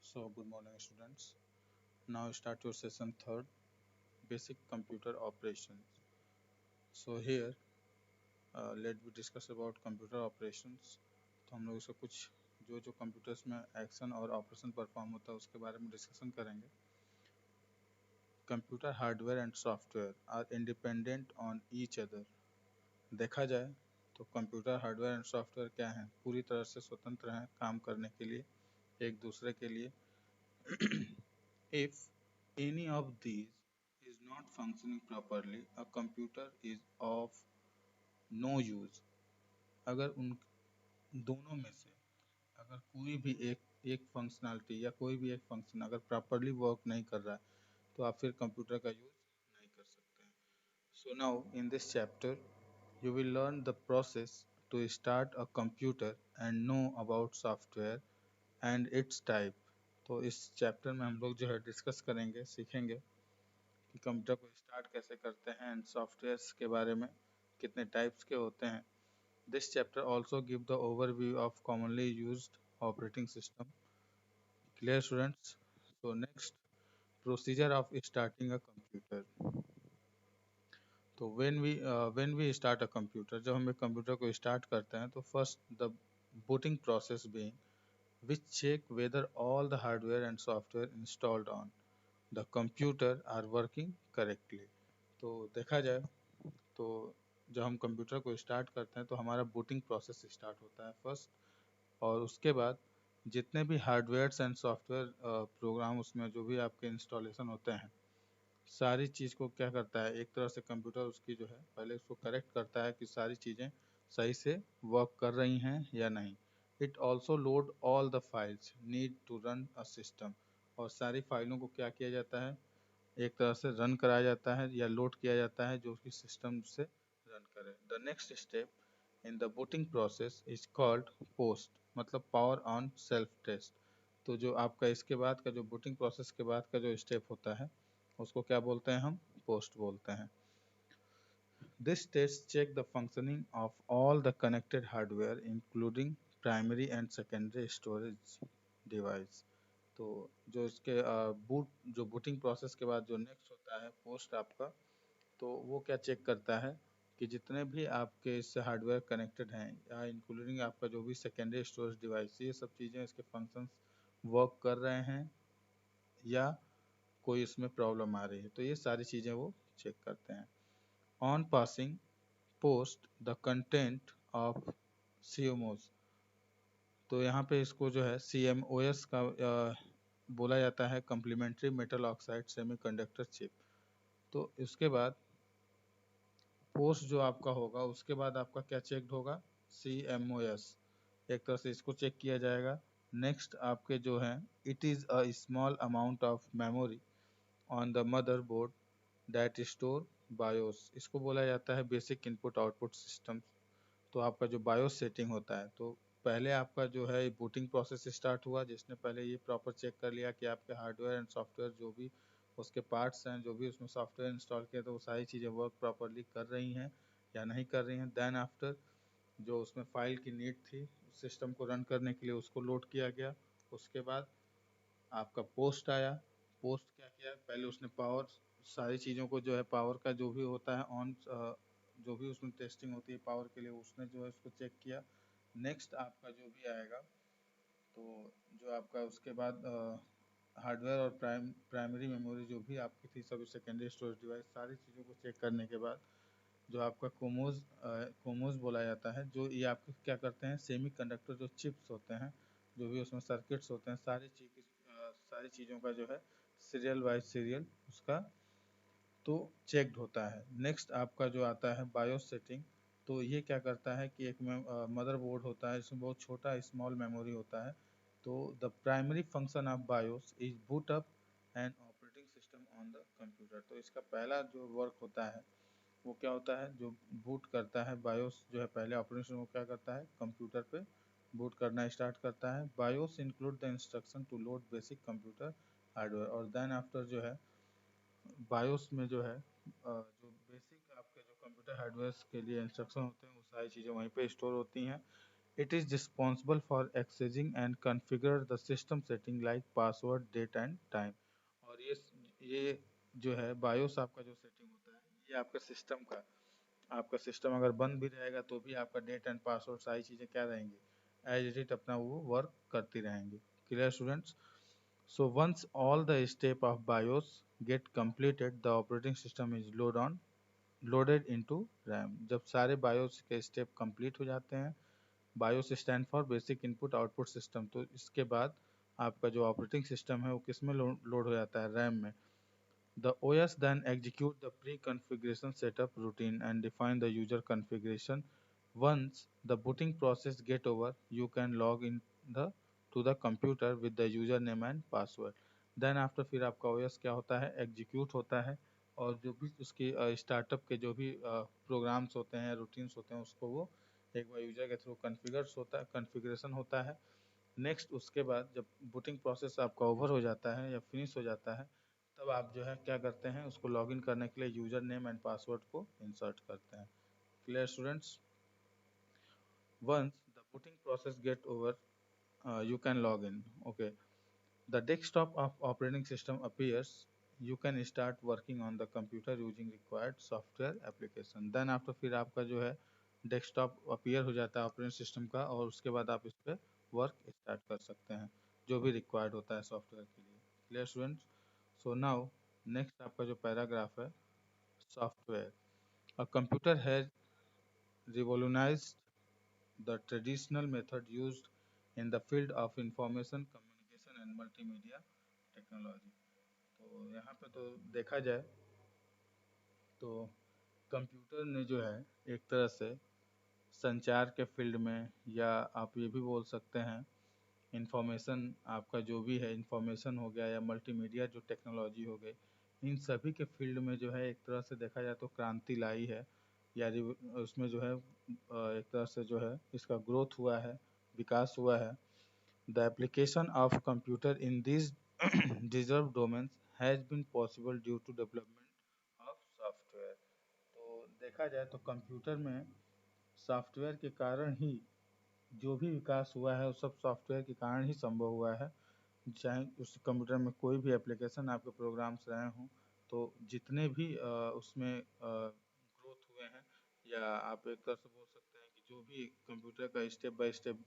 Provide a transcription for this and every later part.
So, good morning, students. Now start your session third, basic computer operations. So here, let we discuss about computer operations. तो हम लोग इसका कुछ जो computers में एक्शन और ऑपरेशन परफॉर्म होता है उसके बारे में डिस्कशन करेंगे. Computer hardware and software are independent on each other. देखा जाए तो कंप्यूटर हार्डवेयर एंड सॉफ्टवेयर क्या हैं, पूरी तरह से स्वतंत्र हैं काम करने के लिए एक दूसरे के लिए. If any of these is not functioning properly, a computer is of no use. अगर उन दोनों में से अगर कोई भी एक फंक्शनैलिटी या कोई भी एक फंक्शन अगर प्रॉपरली वर्क नहीं कर रहा है तो आप फिर कंप्यूटर का यूज़ नहीं कर सकते हैं. So now in this chapter you will learn the process to start a computer and know about software and its type. तो इस चैप्टर में हम लोग जो है डिस्कस करेंगे, सीखेंगे कि कंप्यूटर को स्टार्ट कैसे करते हैं एंड सॉफ्टवेयर्स के बारे में कितने टाइप्स के होते हैं. This chapter also give the overview of commonly used operating system. Clear students? So next, procedure of starting a computer. तो when we start a computer, जब हम एक कंप्यूटर को स्टार्ट करते हैं तो first the booting process being which check whether all the hardware and software installed on the computer are working correctly. तो देखा जाए तो जब हम कंप्यूटर को स्टार्ट करते हैं तो हमारा बूटिंग प्रोसेस स्टार्ट होता है फर्स्ट, और उसके बाद जितने भी हार्डवेयर्स एंड सॉफ्टवेयर प्रोग्राम उसमें जो भी आपके इंस्टॉलेशन होते हैं सारी चीज़ को क्या करता है, एक तरह से कंप्यूटर उसकी जो है पहले उसको करेक्ट करता है कि सारी चीज़ें सही से वर्क कर रही हैं या नहीं. It also load all the files need to run a system. और सारी फाइलों को क्या किया जाता है, एक तरह से रन कराया जाता है या लोड किया जाता है जो कि सिस्टम से रन करे. The next step in the booting process is called post, मतलब पावर ऑन सेल्फ टेस्ट. तो जो आपका इसके बाद का जो बूटिंग प्रोसेस के बाद का जो स्टेप होता है उसको क्या बोलते हैं, हम पोस्ट बोलते हैं. This test check the functioning of all the connected hardware including primary and secondary storage device. तो जो इसके जो बूटिंग प्रोसेस के बाद जो नेक्स्ट होता है पोस्ट आपका, तो वो क्या चेक करता है कि जितने भी आपके इससे हार्डवेयर कनेक्टेड हैं या इंक्लूडिंग आपका जो भी सेकेंडरी स्टोरेज डिवाइस, ये सब चीज़ें इसके फंक्शंस वर्क कर रहे हैं या कोई इसमें प्रॉब्लम आ रही है, तो ये सारी चीज़ें वो चेक करते हैं. On passing post the content of CMOS. तो यहाँ पे इसको जो है CMOS का बोला जाता है, complementary metal oxide semiconductor chip. तो इसके बाद पोस्ट जो आपका होगा उसके बाद आपका क्या चेक होगा, CMOS. एक तरह से इसको चेक किया जाएगा. नेक्स्ट आपके जो है it is a small amount of memory on the mother board that store BIOS. इसको बोला जाता है बेसिक इनपुट आउटपुट सिस्टम. तो आपका जो बायोस सेटिंग होता है, तो पहले आपका जो है बूटिंग प्रोसेस स्टार्ट हुआ जिसने पहले ये प्रॉपर चेक कर लिया कि आपके हार्डवेयर एंड सॉफ्टवेयर जो भी उसके पार्ट्स हैं, जो भी उसमें सॉफ्टवेयर इंस्टॉल किया तो वो सारी चीज़ें वर्क प्रॉपरली कर रही हैं या नहीं कर रही हैं. देन आफ्टर जो उसमें फाइल की नीड थी सिस्टम को रन करने के लिए उसको लोड किया गया. उसके बाद आपका पोस्ट आया. पोस्ट क्या किया, पहले उसने पावर सारी चीज़ों को जो है पावर का जो भी होता है ऑन जो भी उसमें टेस्टिंग होती है पावर के लिए उसने जो है उसको चेक किया. नेक्स्ट आपका जो भी आएगा तो जो आपका उसके बाद हार्डवेयर और प्राइमरी मेमोरी जो भी आपकी थी सभी सेकेंडरी स्टोरेज डिवाइस सारी चीज़ों को चेक करने के बाद जो आपका कोमोज बोला जाता है, जो ये आपके क्या करते हैं सेमी कंडक्टर जो चिप्स होते हैं जो भी उसमें सर्किट्स होते हैं सारी चीज़ों का जो है सीरियल बाय सीरियल उसका तो चेक्ड होता है. नेक्स्ट आपका जो आता है बायोस सेटिंग. तो ये क्या करता है कि एक मदरबोर्ड होता है इसमें बहुत छोटा स्मॉल मेमोरी होता है. तो the primary function of BIOS is boot up an operating system on the computer. तो इसका पहला जो वर्क होता है वो क्या होता है, जो बूट करता है बायोस जो है पहले ऑपरेटिंग सिस्टम को क्या करता है कंप्यूटर पे बूट करना स्टार्ट करता है. BIOS include the instruction to load basic computer hardware. और देन आफ्टर जो है बायोस में जो है जो बेसिक आपके जो कंप्यूटर हार्डवेयर के लिए इंस्ट्रक्शन होते हैं वो सारी चीज़ें वहीं पे स्टोर होती हैं. It is responsible for accessing and configure the system setting like password, date and time। और ये जो है बायोस आपका जो सेटिंग होता है ये आपका सिस्टम का, आपका सिस्टम अगर बंद भी रहेगा तो भी आपका डेट एंड पासवर्ड सारी चीज़ें क्या रहेंगी, एज इट अपना वो वर्क करती रहेंगी। Clear students? So once all the step of BIOS get completed, the operating system is loaded into RAM। जब सारे BIOS के स्टेप कंप्लीट हो जाते हैं, BIOS stand for basic input output system, तो इसके बाद आपका जो ऑपरेटिंग सिस्टम है वो किस में लोड हो जाता है, रैम में। The OS then execute the pre-configuration setup routine and define the user configuration। Once the booting process get over, you can log in the to the computer with the username and password। Then after फिर आपका OS क्या होता है, execute होता है और जो भी उसके स्टार्टअप के जो भी प्रोग्राम्स होते हैं, रूटीन्स होते हैं, उसको वो एक बार यूजर के थ्रू कन्फिग्रेशन होता है। नेक्स्ट उसके बाद जब बूटिंग प्रोसेस आपका ओवर हो जाता है या फिनिश हो जाता है, तब आप जो है क्या करते हैं, उसको लॉगिन करने के लिए यूजर नेम एंड पासवर्ड को इंसर्ट करते हैं। Clear students? Once the booting process get over, you can log in। Okay, the desktop of operating system appears। You can start working on the computer using required software application। then after फिर आपका जो है desktop appear हो जाता है operating system का, और उसके बाद आप इस पर वर्क स्टार्ट कर सकते हैं जो भी रिक्वायर्ड होता है सॉफ्टवेयर के लिए। Clear students? So now next आपका जो पैराग्राफ है, software. A computer has revolutionized the traditional method used in the field of information communication and multimedia technology। तो यहाँ पे तो देखा जाए तो कंप्यूटर ने जो है एक तरह से संचार के फील्ड में, या आप ये भी बोल सकते हैं इंफॉर्मेशन, आपका जो भी है इंफॉर्मेशन हो गया या मल्टीमीडिया जो टेक्नोलॉजी हो गई, इन सभी के फील्ड में जो है एक तरह से देखा जाए तो क्रांति लाई है, या उसमें जो है एक तरह से जो है इसका ग्रोथ हुआ है, विकास हुआ है। The application of computer in this deserve domains has been possible due to development of software. तो देखा जाए तो कंप्यूटर में सॉफ्टवेयर के कारण ही जो भी विकास हुआ है वो सब सॉफ्टवेयर के कारण ही संभव हुआ है। चाहे उस कंप्यूटर में कोई भी एप्लीकेशन आपके प्रोग्राम्स रहे हों, तो जितने भी उसमें ग्रोथ हुए हैं, या आप एक तरह से बोल सकते हैं कि जो भी कंप्यूटर का स्टेप बाय स्टेप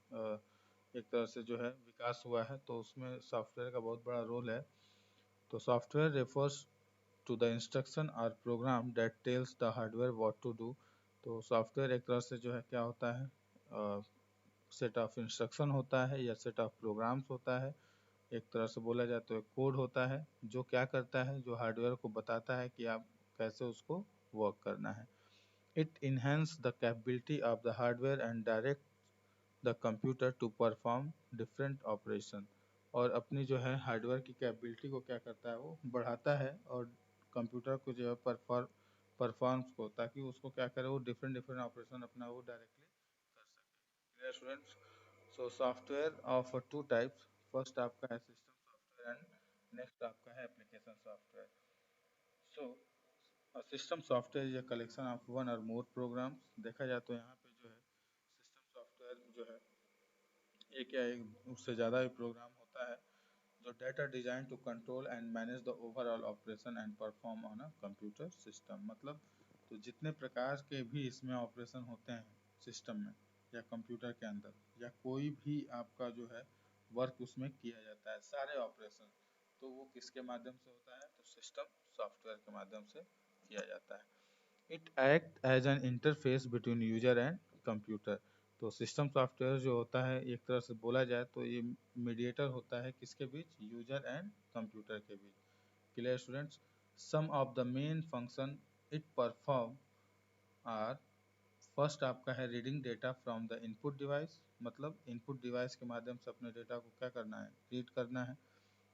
एक तरह से जो है विकास हुआ है, तो उसमें सॉफ्टवेयर का बहुत बड़ा रोल है। तो software refers to the instruction और program that tells the hardware what to do. तो सॉफ्टवेयर एक तरह से जो है क्या होता है, सेट ऑफ इंस्ट्रक्शन होता है या सेट ऑफ प्रोग्राम्स होता है। एक तरह से बोला जाए तो एक कोड होता है जो क्या करता है, जो हार्डवेयर को बताता है कि आप कैसे उसको वर्क करना है। It enhance the capability of the hardware and direct the computer to perform different operation. और अपनी जो है हार्डवेयर की कैपेबिलिटी को क्या करता है, वो बढ़ाता है, और कंप्यूटर को जो है परफॉर्म्स को, ताकि उसको क्या करे, वो डिफरेंट डिफरेंट ऑपरेशन अपना वो डायरेक्टली कर सके। Students, so software of two types. First आपका है सिस्टम सॉफ्टवेयर एंड नेक्स्ट आपका है application software. So system software is a collection of one और मोर प्रोग्राम्स। देखा जाए तो यहाँ पे जो है सिस्टम सॉफ्टवेयर जो है एक या एक उससे ज़्यादा भी प्रोग्राम होता है जो data design to control and manage the overall operation and perform on a computer system. मतलब तो जितने प्रकार के भी इसमें ऑपरेशन होते हैं सिस्टम में या कंप्यूटर के अंदर, या कोई भी आपका जो है वर्क उसमें किया जाता है, सारे ऑपरेशन, तो वो किसके माध्यम से होता है, तो सिस्टम सॉफ्टवेयर के माध्यम से किया जाता है। It act as an interface between user and computer. तो सिस्टम सॉफ्टवेयर जो होता है एक तरह से बोला जाए तो ये मीडिएटर होता है किसके बीच, यूजर एंड कंप्यूटर के बीच। Clear students? Some of the main function it perform are, first आपका है reading data from the input device. मतलब इनपुट डिवाइस के माध्यम से अपने डेटा को क्या करना है, रीड करना है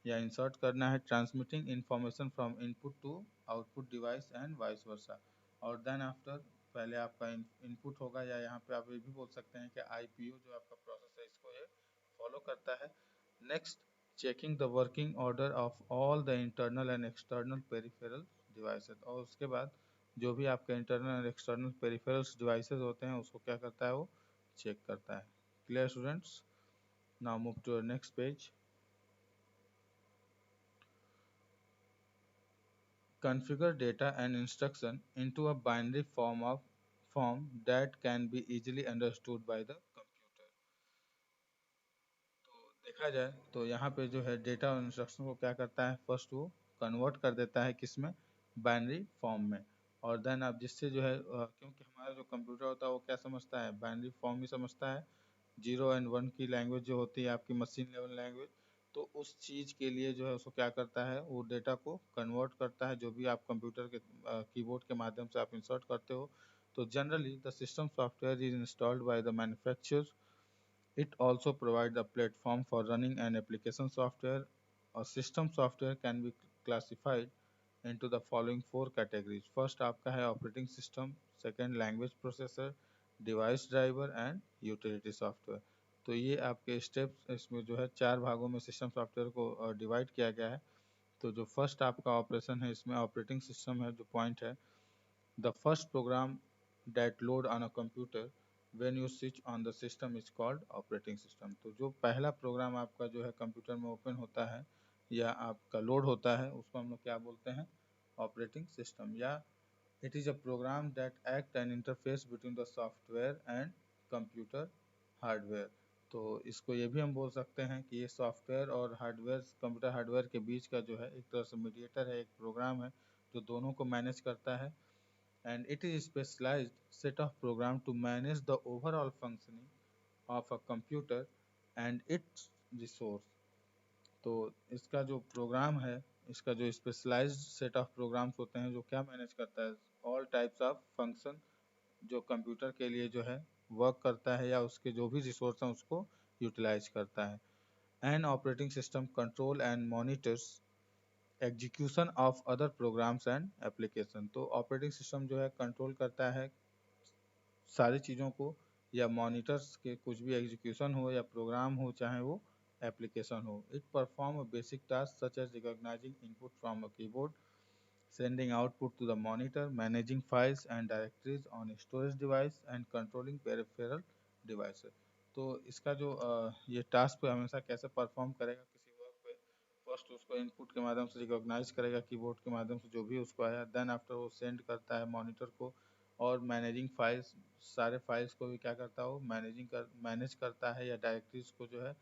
या इंसर्ट करना है। Transmitting information from input to output device and vice versa. और देन आफ्टर पहले आपका इनपुट होगा, या यहाँ पे आप ये भी बोल सकते हैं कि आईपीओ जो आपका प्रोसेस है इसको ये फॉलो करता है। Next, checking the working order of all the internal and external peripheral devices. और उसके बाद जो भी आपके internal and external peripherals devices होते हैं उसको क्या करता है, वो चेक करता है। Clear, students? Now move to our next page. Configure data and instruction into a binary form that can be easily understood by the computer. तो देखा जाए तो यहाँ पे जो है डेटा और इंस्ट्रक्शन को क्या करता है, फर्स्ट वो कन्वर्ट कर देता है किसमें, बाइनरी फॉर्म में। और देन आप जिससे जो है क्योंकि हमारा जो कंप्यूटर होता है वो क्या समझता है, बाइनरी फॉर्म ही समझता है। 0 और 1 की लैंग्वेज जो होती है आपकी मशीन लेवल लैंग्वेज, तो उस चीज़ के लिए जो है उसको क्या करता है, वो डेटा को कन्वर्ट करता है, जो भी आप कंप्यूटर के कीबोर्ड के माध्यम से आप इंसर्ट करते हो। तो generally the system software is installed by the manufacturer. It also provides a platform for running an application software. A system software can be classified into the following four categories. First आपका है operating system, second language processor, device driver and utility software. तो ये आपके steps, इसमें जो है चार भागों में सिस्टम सॉफ्टवेयर को डिवाइड किया गया है। तो जो फर्स्ट आपका ऑपरेशन है इसमें ऑपरेटिंग सिस्टम है, जो पॉइंट है, the first program that load on a computer when you switch on the system is called operating system. तो जो पहला प्रोग्राम आपका जो है कंप्यूटर में ओपन होता है या आपका लोड होता है उसको हम लोग क्या बोलते हैं, ऑपरेटिंग सिस्टम। या it is a program that act an interface between the software and computer hardware. तो इसको ये भी हम बोल सकते हैं कि ये सॉफ्टवेयर और हार्डवेयर, कंप्यूटर हार्डवेयर के बीच का जो है एक तरह से मीडिएटर है, एक प्रोग्राम है जो दोनों को मैनेज करता है। And it is a specialized set of programs to manage the overall functioning of a computer and its resource. तो इसका जो प्रोग्राम है, इसका जो स्पेशलाइज्ड सेट ऑफ प्रोग्राम्स होते हैं जो क्या मैनेज करता है, ऑल टाइप्स ऑफ फंक्शन जो कंप्यूटर के लिए जो है वर्क करता है या उसके जो भी रिसोर्स हैं उसको यूटिलाइज करता है। And operating system control and monitors execution of other programs and application. तो ऑपरेटिंग सिस्टम जो है कंट्रोल करता है सारी चीज़ों को, या मॉनिटर्स के कुछ भी एग्जीक्यूशन हो या प्रोग्राम हो, चाहे वो एप्लीकेशन हो। It perform a basic task such as recognizing input from a keyboard, sending output to the monitor, managing files and directories on storage device and controlling peripheral devices। तो इसका जो ये टास्क पे हमेशा कैसे परफॉर्म करेगा किसी वर्क पे, फर्स्ट उसको इनपुट के माध्यम से रिकॉग्नाइज करेगा कीबोर्ड के माध्यम से जो भी उसको आया, देन आफ्टर वो सेंड करता है मॉनिटर को। और मैनेजिंग फाइल्स, सारे फाइल्स को भी क्या करता है वो मैनेज करता है, या डायरेक्टरीज को जो है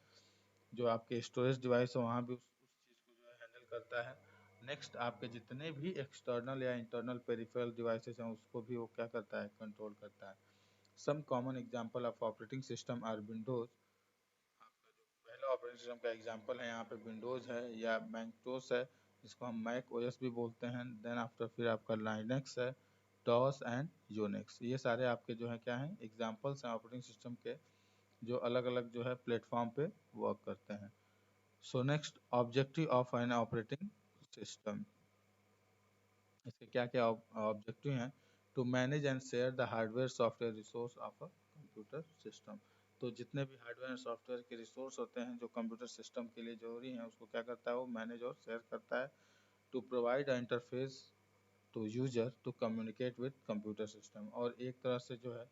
जो आपके स्टोरेज डिवाइस है वहाँ भी उस चीज़ को जो है हैंडल करता है। नेक्स्ट आपके जितने भी एक्सटर्नल या इंटरनल पेरिफेरल डिवाइसेस हैं उसको भी वो क्या करता है, कंट्रोल करता है। Some common example of operating system are Windows. आपका जो पहला ऑपरेटिंग सिस्टम का एग्जांपल है यहाँ पे विंडोज है या मैकटोस है, जिसको हम मैक ओएस भी बोलते हैं। देन आफ्टर फिर आपका लाइनक्स है, डॉस एंड यूनिक्स। ये सारे आपके जो है क्या हैं, एग्जांपल्स हैं ऑपरेटिंग सिस्टम के, जो अलग अलग जो है प्लेटफॉर्म पे वर्क करते हैं। So next, objective of an operating system. इसके क्या क्या ऑब्जेक्टिव हैं, to manage and share the hardware software resource of a computer system. तो जितने भी हार्डवेयर एंड सॉफ्टवेयर के रिसोर्स होते हैं जो कंप्यूटर सिस्टम के लिए जरूरी हैं उसको क्या करता है वो मैनेज और शेयर करता है। To provide a interface to user to communicate with computer system. और एक तरह से जो है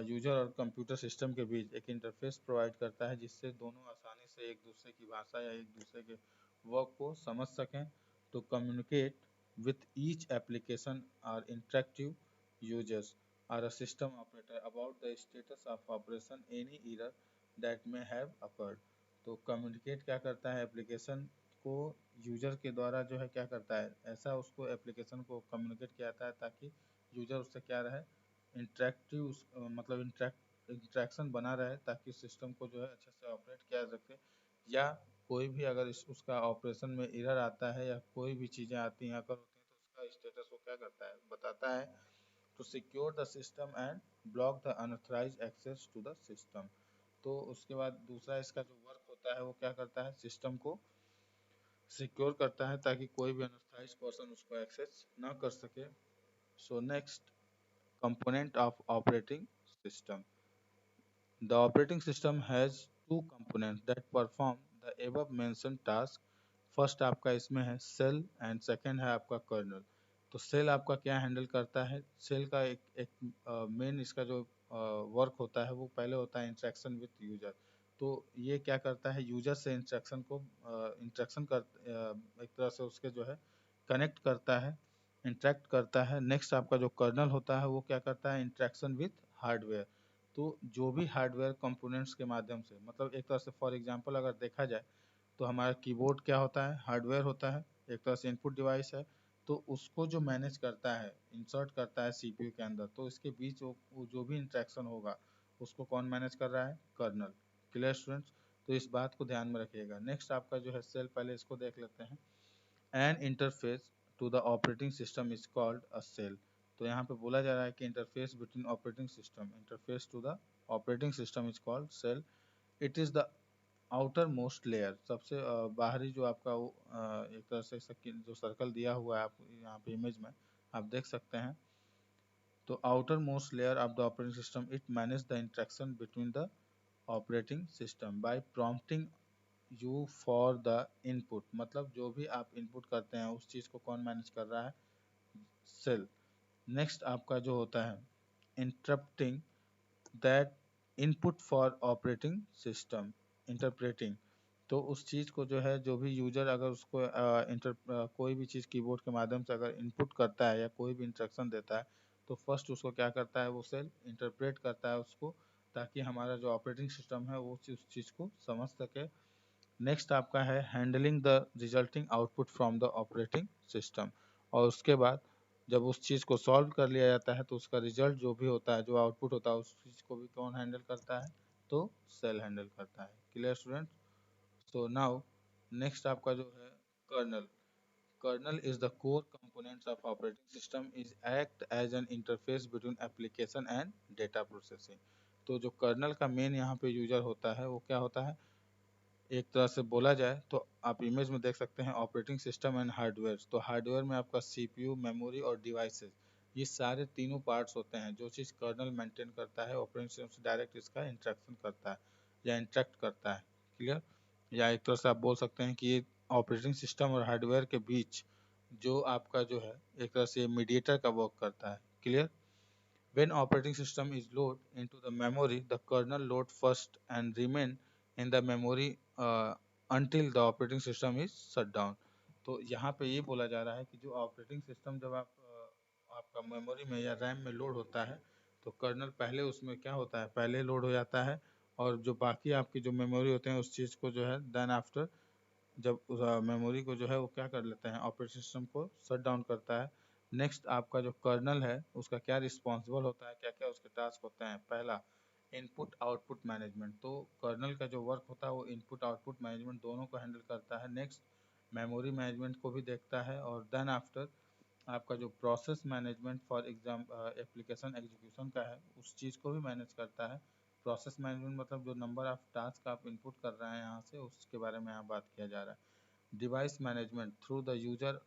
यूजर और कंप्यूटर सिस्टम के बीच एक इंटरफेस प्रोवाइड करता है जिससे दोनों आसानी से एक दूसरे की भाषा या एक दूसरे के वर्क को समझ सकें। To communicate with each application or interactive users or a system operator about the status of operation any error that may have occurred। तो कम्युनिकेट क्या करता है एप्लीकेशन को यूजर के द्वारा जो है क्या करता है, ऐसा उसको एप्लीकेशन को कम्युनिकेट किया जाता है ताकि यूजर उससे क्या रहे, इंटरेक्टिव, मतलब इंट्रैक्शन बना रहे ताकि सिस्टम को जो है अच्छे से ऑपरेट किया जा सके। या कोई भी अगर उसका ऑपरेशन में एरर आता है या कोई भी चीज़ें आती हैं अगर होती हैं तो उसका स्टेटस वो क्या करता है, बताता है। To secure the system and block the unauthorized access to the system. तो उसके बाद दूसरा इसका जो वर्क होता है वो क्या करता है, सिस्टम को सिक्योर करता है ताकि कोई भी अनऑथराइज्ड पर्सन उसको एक्सेस ना कर सके। So next, component of operating system. The operating system has two components that perform the above mentioned task. First आपका इसमें है सेल एंड सेकंड है आपका कर्नल। तो सेल आपका क्या हैंडल करता है, सेल का एक मेन इसका जो वर्क होता है वो पहले होता है इंटरेक्शन विथ यूजर। तो ये क्या करता है, यूजर से इंटरेक्शन को इंटरेक्शन कर एक तरह से उसके जो है कनेक्ट करता है, इंटरेक्ट करता है। नेक्स्ट आपका जो कर्नल होता है वो क्या करता है, इंटरेक्शन विथ हार्डवेयर। तो जो भी हार्डवेयर कंपोनेंट्स के माध्यम से, मतलब एक तरह से फॉर एग्जांपल अगर देखा जाए तो हमारा कीबोर्ड क्या होता है, हार्डवेयर होता है, एक तरह से इनपुट डिवाइस है। तो उसको जो मैनेज करता है, इंसर्ट करता है सीपीयू के अंदर, तो इसके बीच वो जो भी इंटरेक्शन होगा उसको कौन मैनेज कर रहा है, कर्नल। Clear students? तो इस बात को ध्यान में रखिएगा। नेक्स्ट आपका जो है सेल, पहले इसको देख लेते हैं। An interface to the operating system is called a shell. तो यहाँ पे बोला जा रहा है कि interface between operating system, interface to the operating system is called shell. It is the outermost layer, सबसे बाहरी जो आपका एक तरह से जो सर्कल दिया हुआ है आप यहाँ पे इमेज में आप देख सकते हैं। तो outer most layer of the operating system, it manage the interaction between the operating system by prompting you for the input. मतलब जो भी आप इनपुट करते हैं उस चीज़ को कौन मैनेज कर रहा है, सेल। नेक्स्ट आपका जो होता है interrupting that input for operating system, interpreting. तो उस चीज़ को जो है, जो भी यूजर अगर उसको कोई भी चीज़ कीबोर्ड के माध्यम से अगर इनपुट करता है या कोई भी इंस्ट्रक्शन देता है, तो फर्स्ट उसको क्या करता है, वो सेल इंटरप्रेट करता है उसको, ताकि हमारा जो ऑपरेटिंग सिस्टम है वो उस चीज़ को समझ सके। नेक्स्ट आपका है handling the resulting output from the operating system. और उसके बाद जब उस चीज़ को सॉल्व कर लिया जाता है तो उसका रिजल्ट जो भी होता है, जो आउटपुट होता है, उस चीज़ को भी कौन हैंडल करता है, तो सेल हैंडल करता है। Clear student? So now next आपका जो है colonel. Kernel is the core components of operating system is act as an interface between application and data processing। तो जो कर्नल का मेन यहाँ पे यूजर होता है वो क्या होता है, एक तरह से बोला जाए तो आप इमेज में देख सकते हैं ऑपरेटिंग सिस्टम एंड हार्डवेयर। तो हार्डवेयर में आपका सीपीयू, मेमोरी और डिवाइसेस, ये सारे तीनों पार्ट्स होते हैं। जो चीज़ कर्नल मेंटेन करता है ऑपरेटिंग सिस्टम से डायरेक्ट इसका इंटरेक्शन करता है या इंटरेक्ट करता है। क्लियर? या एक तरह से आप बोल सकते हैं कि ये ऑपरेटिंग सिस्टम और हार्डवेयर के बीच जो आपका जो है एक तरह से मीडिएटर का वर्क करता है। Clear? When operating system is loaded into the memory, the kernel load first and remain in the memory until the operating system is shut down। तो यहाँ पे ये बोला जा रहा है कि जो ऑपरेटिंग सिस्टम जब आपका मेमोरी में या रैम में लोड होता है, तो कर्नल पहले उसमें क्या होता है, पहले लोड हो जाता है। और जो बाकी आपकी जो मेमोरी होते हैं उस चीज़ को जो है देन आफ्टर, जब उस मेमोरी को जो है वो क्या कर लेते हैं, ऑपरेटिंग सिस्टम को शट डाउन करता है। नेक्स्ट आपका जो कर्नल है उसका क्या रिस्पॉन्सिबल होता है, क्या क्या उसके टास्क होते हैं। पहला, इनपुट आउटपुट मैनेजमेंट। तो कर्नल का जो वर्क होता है वो इनपुट आउटपुट मैनेजमेंट दोनों को हैंडल करता है। नेक्स्ट, मेमोरी मैनेजमेंट को भी देखता है। और देन आफ्टर आपका जो process management for exam application execution का है उस चीज़ को भी मैनेज करता है। प्रोसेस मैनेजमेंट मतलब जो नंबर ऑफ टास्क आप इनपुट कर रहे हैं यहाँ से, उसके बारे में यहाँ बात किया जा रहा है। Device management through the user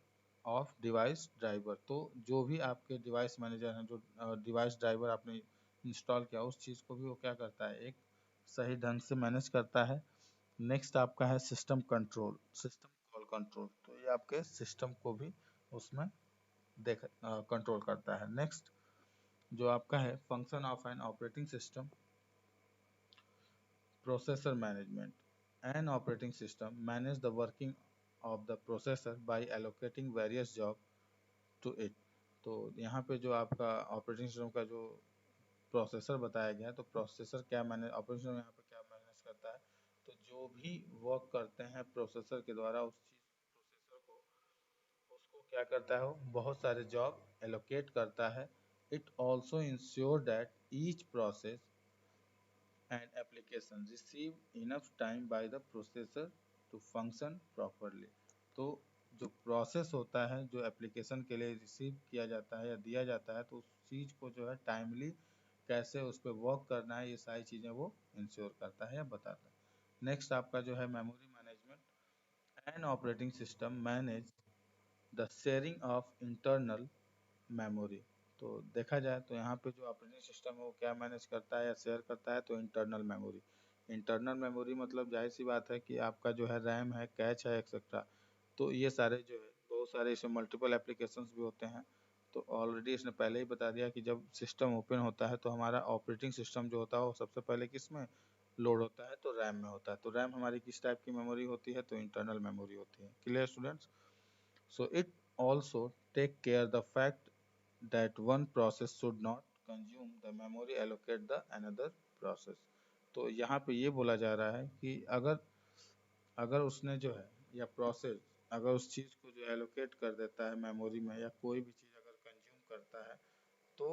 of device driver. तो जो भी आपके डिवाइस मैनेजर हैं, जो डिवाइस ड्राइवर आपने इंस्टॉल किया, उस चीज़ को भी वो क्या करता है, एक सही ढंग से मैनेज करता है। नेक्स्ट आपका है system control, system call control. तो ये आपके सिस्टम को भी उसमें देख कंट्रोल करता है। नेक्स्ट जो आपका है function of an operating system, processor management. An operating system manage the working of the processor by allocating various job to it. तो यहाँ पे जो आपका ऑपरेटिंग सिस्टम का जो प्रोसेसर बताया गया है, तो प्रोसेसर क्या मैनेज, ऑपरेटिंग सिस्टम यहाँ पे क्या मैनेज करता है, तो जो भी वर्क करते हैं प्रोसेसर के द्वारा उस चीज प्रोसेसर को, उसको क्या करता है, वो बहुत सारे जॉब एलोकेट करता है। It also ensure that each process and application receive enough time by the processor to function properly. तो जो प्रोसेस होता है, जो एप्लीकेशन के लिए रिसीव किया जाता है या दिया जाता है, तो उस चीज़ को जो है टाइमली कैसे उस पर वर्क करना है, ये सारी चीज़ें वो इंश्योर करता है या बताता है। नेक्स्ट आपका जो है memory management. An operating system manage the sharing of internal memory. तो देखा जाए तो यहाँ पे जो ऑपरेटिंग सिस्टम है वो क्या मैनेज करता है या शेयर करता है, तो इंटरनल मेमोरी। इंटरनल मेमोरी मतलब जाहिर सी बात है कि आपका जो है रैम है, कैच है, एक्सेट्रा। तो ये सारे जो है बहुत सारे इसमें मल्टीपल एप्लीकेशंस भी होते हैं। तो ऑलरेडी इसने पहले ही बता दिया कि जब सिस्टम ओपन होता है तो हमारा ऑपरेटिंग सिस्टम जो होता है वो सबसे पहले किस में लोड होता है, तो रैम में होता है। तो रैम हमारी किस टाइप की मेमोरी होती है, तो इंटरनल मेमोरी होती है। Clear students? So it also take care the fact that one process should not consume the memory allocate the another process. तो यहाँ पे ये बोला जा रहा है कि अगर अगर उसने जो है या प्रोसेस अगर उस चीज़ को जो एलोकेट कर देता है मेमोरी में, या कोई भी चीज़ अगर कंज्यूम करता है, तो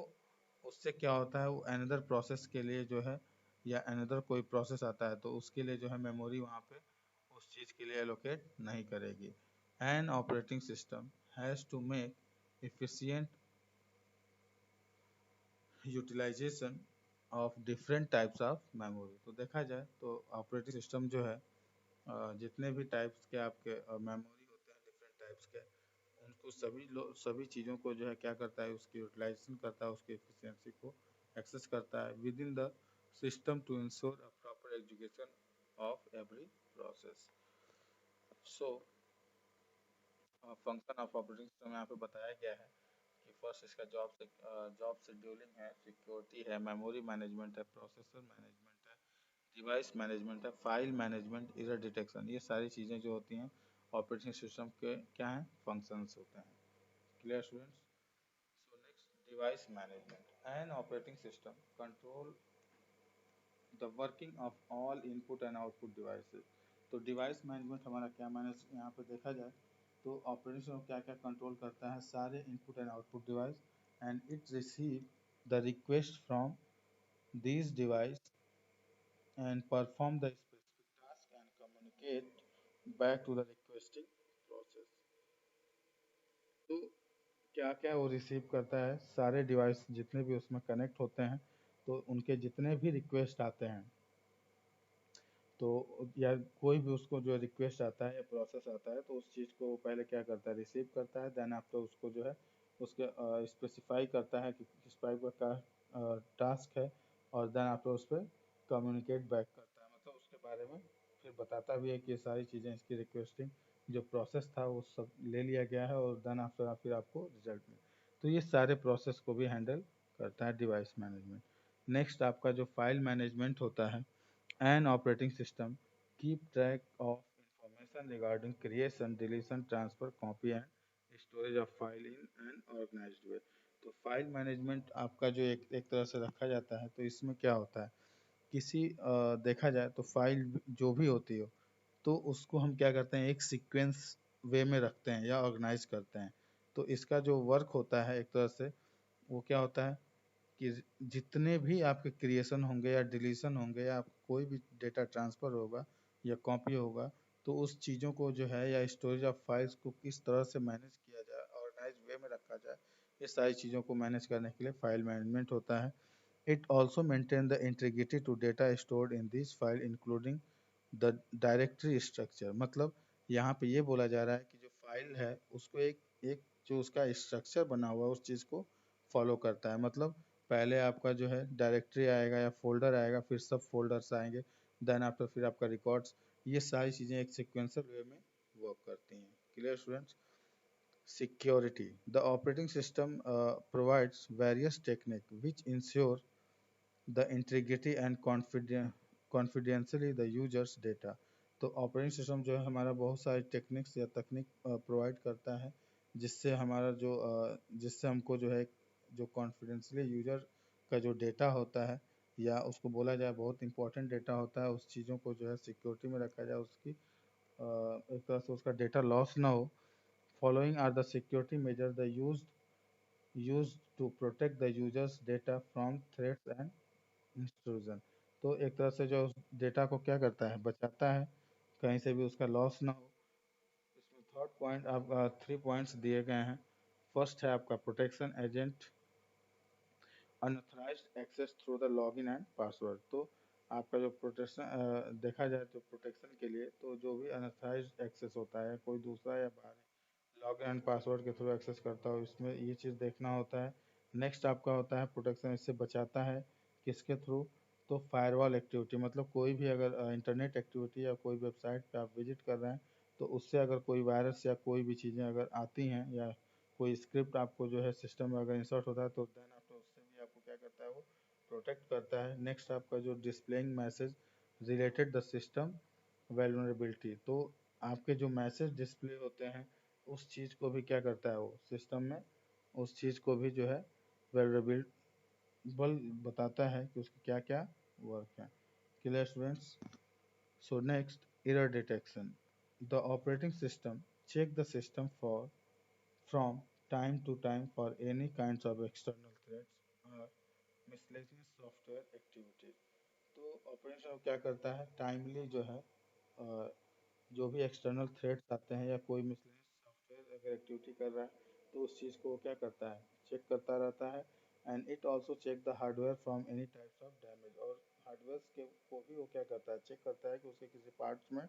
उससे क्या होता है, वो अनदर प्रोसेस के लिए जो है, या अनदर कोई प्रोसेस आता है तो उसके लिए जो है मेमोरी वहाँ पे उस चीज़ के लिए एलोकेट नहीं करेगी। An operating system has to make efficient utilization of different types of memory. तो देखा जाए तो ऑपरेटिंग सिस्टम जो है जितने भी टाइप्स के आपके मेमोरी होते हैं डिफरेंट टाइप्स के, उनको सभी चीज़ों को जो है क्या करता है, उसकी यूटिलाइजेशन करता है, उसकी एफिशिएंसी को एक्सेस करता है within the system to ensure a proper execution of every process. So function of operating system यहाँ पे बताया गया है कि फर्स्ट इसका जॉब शेड्यूलिंग है, सिक्योरिटी है, मेमोरी मैनेजमेंट है, प्रोसेसर मैनेजमेंट है, डिवाइस मैनेजमेंट है, फाइल मैनेजमेंट, एरर डिटेक्शन। ये सारी चीज़ें जो होती हैं ऑपरेटिंग सिस्टम के क्या हैं, फंक्शंस होते हैं। Clear students? So next, device management. An operating system control the working of all input and output devices. तो डिवाइस मैनेजमेंट हमारा क्या मैनेज यहाँ पे देखा जाए तो ऑपरेटिंग सिस्टम क्या क्या कंट्रोल करता है, सारे input and output device, and it receive the request from these device and perform the specific task and communicate back to the requesting process। तो क्या क्या वो रिसीव करता है, सारे डिवाइस जितने भी उसमें कनेक्ट होते हैं, तो उनके जितने भी रिक्वेस्ट आते हैं, तो या कोई भी उसको जो रिक्वेस्ट आता है या प्रोसेस आता है, तो उस चीज़ को वो पहले क्या करता है, रिसीव करता है, देन आफ्टर उसको जो है उसके स्पेसिफाई करता है कि किस टाइप का टास्क है, और देन आफ्टर उस पर कम्युनिकेट बैक करता है, मतलब उसके बारे में फिर बताता भी है कि ये सारी चीज़ें, इसकी रिक्वेस्टिंग जो प्रोसेस था वो सब ले लिया गया है, और देन आफ्टर फिर आपको रिजल्ट मिले। तो ये सारे प्रोसेस को भी हैंडल करता है डिवाइस मैनेजमेंट। नेक्स्ट आपका जो फाइल मैनेजमेंट होता है, an operating system keep track of information regarding creation, deletion, transfer, copy and storage of file in an organized way। तो फाइल मैनेजमेंट आपका जो एक तरह से रखा जाता है, तो इसमें क्या होता है, देखा जाए तो फाइल जो भी होती हो, तो उसको हम क्या करते हैं, एक सीक्वेंस वे में रखते हैं या ऑर्गेनाइज करते हैं। तो इसका जो वर्क होता है एक तरह से, वो क्या होता है कि जितने भी आपके क्रिएशन होंगे या डिलीशन होंगे या कोई भी डेटा ट्रांसफ़र होगा या कॉपी होगा, तो उस चीज़ों को जो है या स्टोरेज ऑफ फाइल्स को किस तरह से मैनेज किया जाए, ऑर्गेनाइज वे में रखा जाए, ये सारी चीज़ों को मैनेज करने के लिए फाइल मैनेजमेंट होता है। It also maintain the integrity to data stored in this file including the directory structure. मतलब यहाँ पे ये बोला जा रहा है कि जो फाइल है उसको एक एक जो उसका स्ट्रक्चर बना हुआ है उस चीज़ को फॉलो करता है। मतलब पहले आपका जो है डायरेक्टरी आएगा या फोल्डर आएगा, फिर सब फोल्डर्स आएंगे, देन आफ्टर फिर आपका रिकॉर्ड्स, ये सारी चीज़ें एक सिक्वेंशियल वे में वर्क करती हैं। Clear students? Security. The operating system provides various technique which ensure the integrity and confidentially the users data। तो ऑपरेटिंग सिस्टम जो है हमारा बहुत सारे टेक्निक्स या तकनीक प्रोवाइड करता है, जिससे हमारा जिससे हमको जो है जो कॉन्फिडेंशियली यूजर का जो डेटा होता है, या उसको बोला जाए बहुत इंपॉर्टेंट डेटा होता है, उस चीज़ों को जो है सिक्योरिटी में रखा जाए, उसकी एक तरह से उसका डेटा लॉस ना हो। Following are the security measure the use to protect the users data from threats and intrusion. तो एक तरह से जो डेटा को क्या करता है, बचाता है, कहीं से भी उसका लॉस ना हो। इसमें थर्ड पॉइंट आपका 3 पॉइंट्स दिए गए हैं। फर्स्ट है आपका protection against, unauthorized access through the login and password. तो आपका जो प्रोटेक्शन देखा जाए तो प्रोटेक्शन के लिए, तो जो भी अनऑथराइज्ड एक्सेस होता है, कोई दूसरा या बाहर लॉगिन एंड पासवर्ड के थ्रू एक्सेस करता हो, इसमें ये चीज़ देखना होता है। नेक्स्ट आपका होता है प्रोटेक्शन, इससे बचाता है किसके थ्रू, तो फायरवॉल एक्टिविटी। मतलब कोई भी अगर इंटरनेट एक्टिविटी या कोई वेबसाइट पे आप विजिट कर रहे हैं, तो उससे अगर कोई वायरस या कोई भी चीज़ें अगर आती हैं या कोई स्क्रिप्ट आपको जो है सिस्टम में अगर इंसर्ट होता है तो देन आफ्टर उससे भी आपको क्या करता है, वो प्रोटेक्ट करता है। नेक्स्ट आपका जो displaying message related the system vulnerability, तो आपके जो मैसेज डिस्प्ले होते हैं उस चीज़ को भी क्या करता है वो सिस्टम में, उस चीज़ को भी जो है वेलनरेबल बताता है कि उसकी क्या क्या वर्क है। Clear students? So next, error detection. The operating system check the system for from time to time for any kinds of external threats or miscellaneous software activities. तो ऑपरेटिंग सिस्टम क्या करता है, टाइमली जो है जो भी external threats आते हैं या कोई मिसलेनियस सॉफ्टवेयर अगर एक्टिविटी कर रहा है तो उस चीज़ को वो क्या करता है, चेक करता रहता है। And it also check the hardware from any types of damage, और हार्डवेयर के को भी वो क्या करता है, चेक करता है कि उसके किसी पार्ट्स में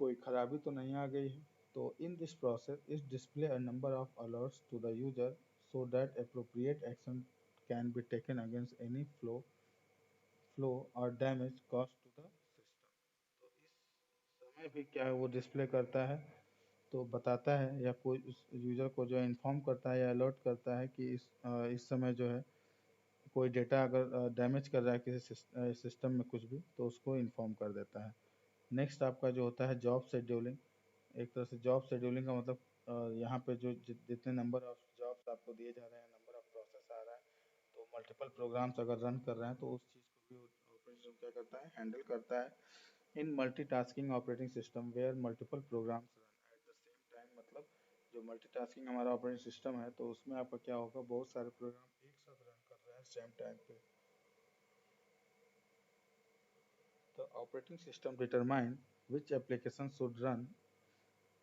कोई खराबी तो नहीं आ गई है। तो in this process is display a number of alerts to the user so that appropriate action can be taken against any flaw और damage cause to the system. तो इस समय भी क्या है वो डिस्प्ले करता है, तो बताता है या कोई उस यूजर को जो है इन्फॉर्म करता है या अलर्ट करता है कि इस समय जो है कोई डेटा अगर डैमेज कर रहा है किसी सिस्टम में कुछ भी, तो उसको इन्फॉर्म कर देता है। नेक्स्ट आपका जो होता है जॉब शेड्यूलिंग। एक तरह से जॉब शेड्यूलिंग का मतलब यहाँ पे जो जितने नंबर ऑफ जॉब्स आपको दिए जा रहे हैं, नंबर ऑफ प्रोसेस आ रहा है, तो मल्टीपल प्रोग्राम्स अगर रन कर रहे हैं तो उस चीज़ को भी ऑपरेटिंग सिस्टम क्या करता है, हैंडल करता है। In multitasking operating system where multiple programs run at the same time, मतलब जो मल्टीटास्किंग हमारा ऑपरेटिंग सिस्टम है तो उसमें आपका क्या होगा, बहुत सारे प्रोग्राम एक साथ रन कर रहे हैं सेम टाइम पे। The operating system determine which application should run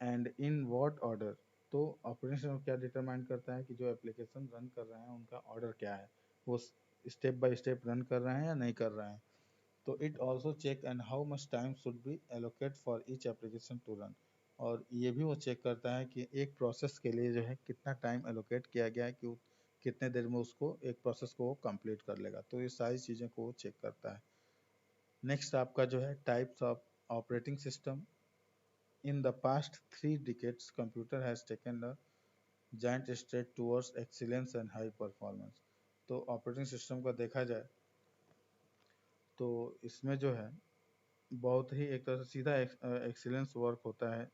and in what order. तो ऑपरेटिंग सिस्टम क्या डिटरमाइन करता है कि जो एप्लीकेशन रन कर रहे हैं उनका ऑर्डर क्या है, वो स्टेप बाय स्टेप रन कर रहे हैं या नहीं कर रहे हैं। तो it also check and how much time should be allocate for each application to run, और ये भी वो चेक करता है कि एक प्रोसेस के लिए जो है कितना टाइम एलोकेट किया गया है, कि वो कितने देर में उसको एक प्रोसेस को वो कंप्लीट कर लेगा। तो ये सारी चीज़ें को वो चेक करता है। नेक्स्ट आपका जो है types of operating system. In the past 3 decades, computer has taken a giant step towards excellence and high performance. तो ऑपरेटिंग सिस्टम का देखा जाए तो इसमें जो है बहुत ही एक तरह से सीधा एक्सीलेंस वर्क होता है।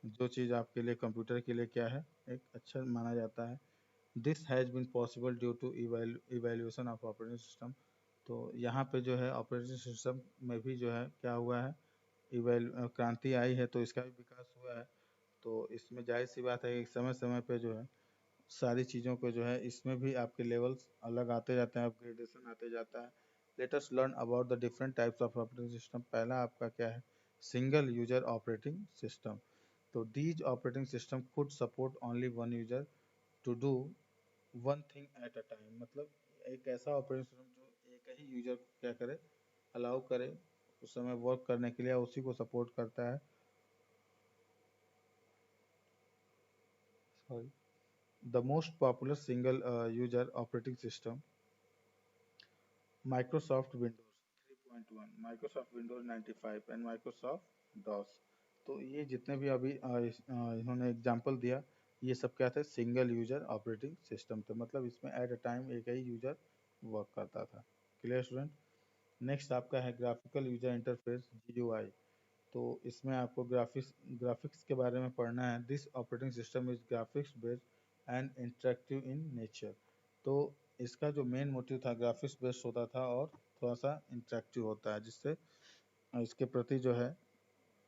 जो चीज़ आपके लिए कंप्यूटर के लिए क्या है, एक अच्छा माना जाता है। This has been possible due to evaluation of operating system. तो यहाँ पे जो है ऑपरेटिंग सिस्टम में भी जो है क्या हुआ है, क्रांति आई है, तो इसका भी विकास हुआ है। तो इसमें जाहिर सी बात है कि समय समय पे जो है सारी चीज़ों को जो है इसमें भी आपके लेवल्स अलग आते जाते हैं, अपग्रेडेशन आते जाता है। Let us learn about the different types of operating system. पहला आपका क्या है, सिंगल यूजर ऑपरेटिंग सिस्टम। तो these operating system could support only one user to do one thing at a time, मतलब एक ऐसा ऑपरेटिंग सिस्टम जो एक ही यूजर को क्या करे, अलाउ करे उस समय वर्क करने के लिए, उसी को सपोर्ट करता है। Sorry, the most popular single user operating system, Microsoft Windows 3.1, Microsoft Windows 95 and Microsoft DOS। तो ये जितने भी अभी इन्होंने एग्जांपल दिया, ये सब क्या थे, सिंगल यूजर ऑपरेटिंग सिस्टम थे, मतलब इसमें एट अ टाइम एक ही यूजर वर्क करता था। Clear student? नेक्स्ट आपका है ग्राफिकल यूजर इंटरफेस, GUI। तो इसमें आपको ग्राफिक्स के बारे में पढ़ना है। This operating system is graphics based and interactive in nature. तो इसका जो मेन मोटिव था ग्राफिक्स बेस्ड होता था और थोड़ा सा इंटरेक्टिव होता है, जिससे इसके प्रति जो है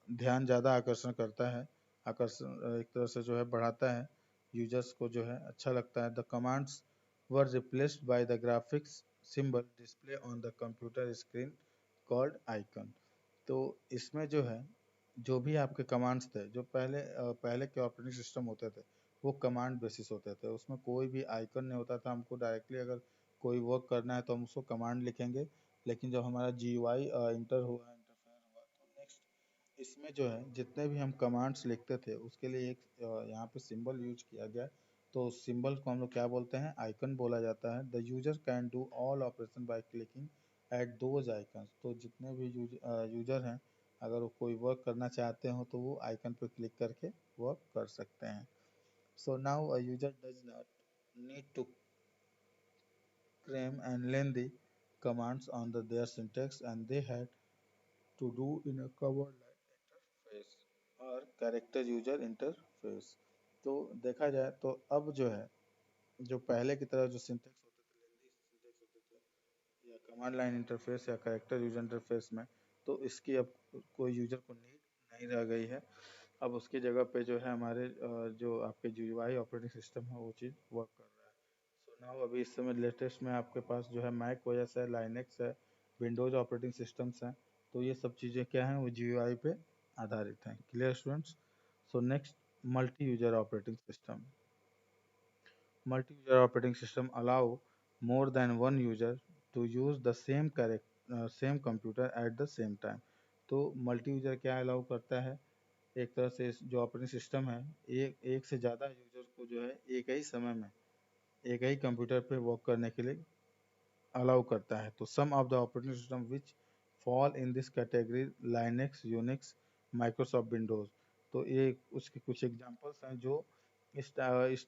ध्यान ज़्यादा आकर्षण करता है, आकर्षण एक तरह से जो है बढ़ाता है, यूजर्स को जो है अच्छा लगता है। The commands were replaced by the graphics symbol display on the computer screen called icon. तो इसमें जो है जो भी आपके कमांड्स थे, जो पहले के ऑपरेटिंग सिस्टम होते थे वो कमांड बेसिस होते थे, उसमें कोई भी आइकन नहीं होता था। हमको डायरेक्टली अगर कोई वर्क करना है तो हम उसको कमांड लिखेंगे। लेकिन जब हमारा GUI इंटरफेयर हुआ तो नेक्स्ट इसमें जो है जितने भी हम कमांड्स लिखते थे उसके लिए एक यहाँ पे सिंबल यूज किया गया। तो सिंबल को हम लोग क्या बोलते हैं, आइकन बोला जाता है। The user can do all operation by clicking at those icons. तो जितने भी यूजर हैं अगर वो कोई वर्क करना चाहते हो तो वो आइकन पर क्लिक करके वर्क कर सकते हैं। So now a user does not need to cram and lengthy commands on their syntax, and they had to do in a command line interface और कैरेक्टर यूजर इंटरफेस। तो देखा जाए तो अब जो है, जो पहले की तरह जो सिंटेक्स होते थे, लेंदी सिंटेक्स होते थे या कमांड लाइन इंटरफेस या कैरेक्टर यूजर इंटरफेस में, तो इसकी अब कोई यूजर को नीड नहीं रह गई है। अब उसकी जगह पे जो है हमारे जो आपके GUI ऑपरेटिंग सिस्टम है वो चीज़ वर्क कर रहा है। सो नाउ अभी इस समय लेटेस्ट में आपके पास जो है मैक ओएस है, लाइनेक्स है, विंडोज ऑपरेटिंग सिस्टम्स हैं। तो ये सब चीज़ें क्या हैं, वो GUI पे आधारित हैं। Clear students? So next, multi user operating system. Multi-user operating system allow more than one user to use the same computer at the same time। तो मल्टी यूजर क्या अलाउ करता है, एक तरह से जो ऑपरेटिंग सिस्टम है, एक एक से ज़्यादा यूजर को जो है एक ही समय में एक ही कंप्यूटर पे वर्क करने के लिए अलाउ करता है। तो some of the operating system which fall in this category, Linux, Unix, Microsoft Windows. तो ये उसके कुछ एग्जांपल्स हैं जो इस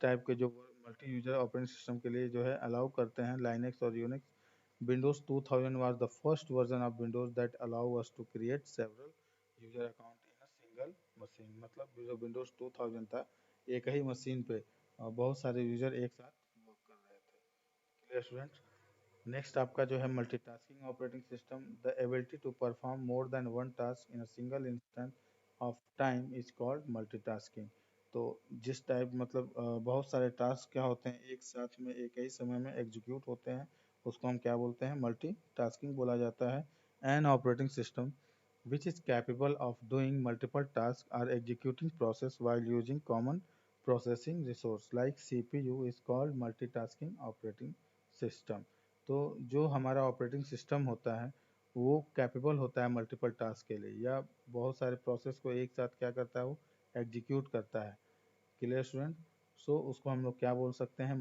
टाइप के जो मल्टी यूजर ऑपरेटिंग सिस्टम के लिए जो है अलाउ करते हैं, लाइनेक्स और Unix. Windows 2000 was the first version of Windows that allow us to create several user account in a single machine. मतलब जो विंडोज 2000 था, एक ही मशीन पे बहुत सारे यूजर एक साथ वर्क कर रहे थे। Clear student? नेक्स्ट आपका जो है multitasking operating system, the ability to perform more than one task in a single instant of time is called multitasking. तो जिस टाइप मतलब बहुत सारे टास्क क्या होते हैं, एक साथ में एक ही समय में एग्जीक्यूट होते हैं, उसको हम क्या बोलते हैं, मल्टीटास्किंग बोला जाता है। N operating system which is capable of doing multiple tasks or executing process while using common processing resource like CPU is called multitasking operating system। तो जो हमारा ऑपरेटिंग सिस्टम होता है वो कैपेबल होता है मल्टीपल टास्क के लिए, या बहुत सारे प्रोसेस को एक साथ क्या करता है, वो एग्जीक्यूट करता है। Clear student? सो उसको हम लोग क्या बोल सकते हैं,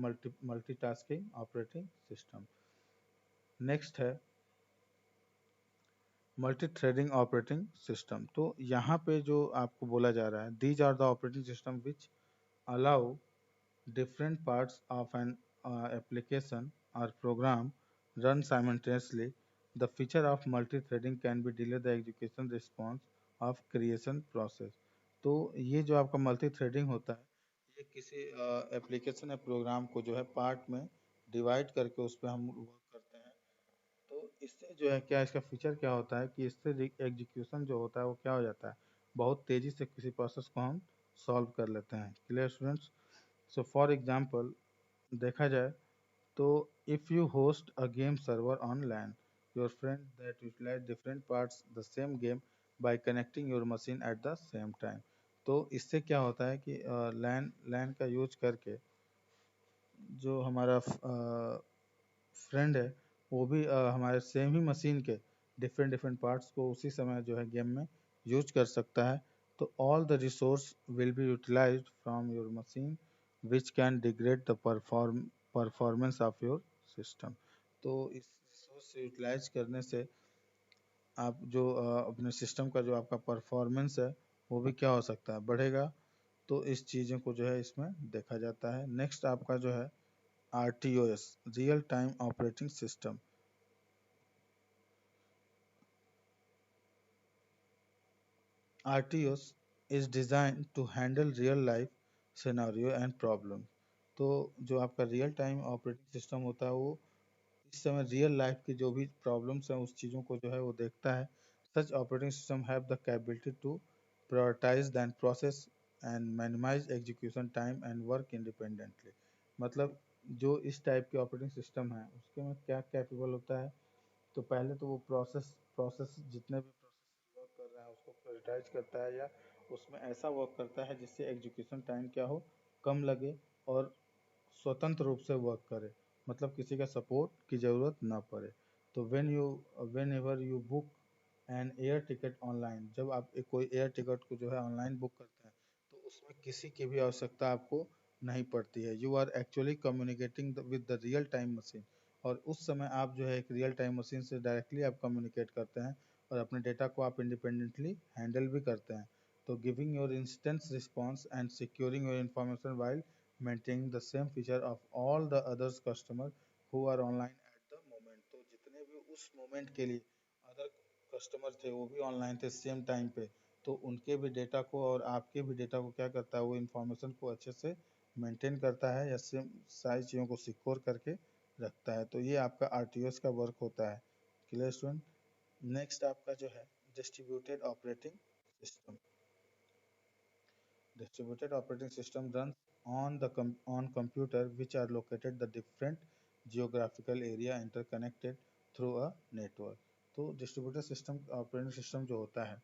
मल्टीटास्किंग ऑपरेटिंग सिस्टम। नेक्स्ट है मल्टी थ्रेडिंग ऑपरेटिंग सिस्टम। तो यहाँ पे जो आपको बोला जा रहा है, these are the operating system which allow different parts of an application or program run simultaneously। The feature of multi-threading can be delay the execution response of creation process। तो ये जो आपका मल्टी थ्रेडिंग होता है, ये किसी application या programme को जो है पार्ट में डिवाइड करके उस पर हम वर्क करते हैं। तो इससे जो है क्या, इसका फीचर क्या होता है कि इससे एग्जीक्यूशन जो होता है वो क्या हो जाता है, बहुत तेज़ी से किसी प्रोसेस को हम सॉल्व कर लेते हैं। Clear students? So for example देखा जाए तो if you host a game server on LAN, your friend that utilize different parts the same game by connecting your machine at the same time. तो इससे क्या होता है कि लैन लैन का यूज करके जो हमारा फ्रेंड है वो भी हमारे सेम ही मशीन के डिफरेंट डिफरेंट पार्ट्स को उसी समय जो है गेम में यूज कर सकता है। तो all the resource will be utilized from your machine which can degrade the performance of your system. तो इस रिसोर्स से यूटिलाइज करने से आप जो अपने सिस्टम का जो आपका परफॉर्मेंस है वो भी क्या हो सकता है, बढ़ेगा। तो इस चीज़ों को जो है इसमें देखा जाता है। नेक्स्ट आपका जो है RTOS, real time operating system. RTOS is designed to handle real life scenario and problem। तो जो आपका रियल टाइम ऑपरेटिंग सिस्टम होता है वो इस समय रियल लाइफ की जो भी प्रॉब्लम्स हैं उस चीज़ों को जो है वो देखता है। Such operating system have the capability to prioritize than process and minimize execution time and work independently. मतलब जो इस टाइप के ऑपरेटिंग सिस्टम है उसके में क्या कैपेबल होता है, तो पहले तो वो प्रोसेस प्रोसेस जितने भी प्रोसेस वर्क कर रहा है उसको प्रायोरिटाइज करता है, या उसमें ऐसा वर्क करता है जिससे एग्जीक्यूशन टाइम क्या हो, कम लगे और स्वतंत्र रूप से वर्क करे, मतलब किसी का सपोर्ट की ज़रूरत ना पड़े। तो whenever you book an air ticket online, जब आप कोई एयर टिकट को जो है ऑनलाइन बुक करते हैं तो उसमें किसी की भी आवश्यकता आपको नहीं पड़ती है। You are actually communicating with the real time machine. और उस समय आप जो है एक रियल टाइम मशीन से डायरेक्टली आप कम्युनिकेट करते हैं और अपने डेटा को आप इंडिपेंडेंटली हैंडल भी करते हैं। तो giving your instance response and securing your information while maintaining the same feature of all the others customer who are online at the moment। तो जितने भी उस मोमेंट के लिए अदर कस्टमर थे वो भी ऑनलाइन थे सेम टाइम पे, तो उनके भी डेटा को और आपके भी डेटा को क्या करता है, वो इन्फॉर्मेशन को अच्छे से मेंटेन करता है या सेम सारी चीज़ों को सिक्योर करके रखता है। तो ये आपका आरटीओएस का वर्क होता है। Clear student. नेक्स्ट आपका जो है distributed operating system. Distributed operating system runs on the on computer which are located the different geographical area interconnected through a network। तो डिस्ट्रीब्यूटेड सिस्टम ऑपरेटिंग सिस्टम जो होता है,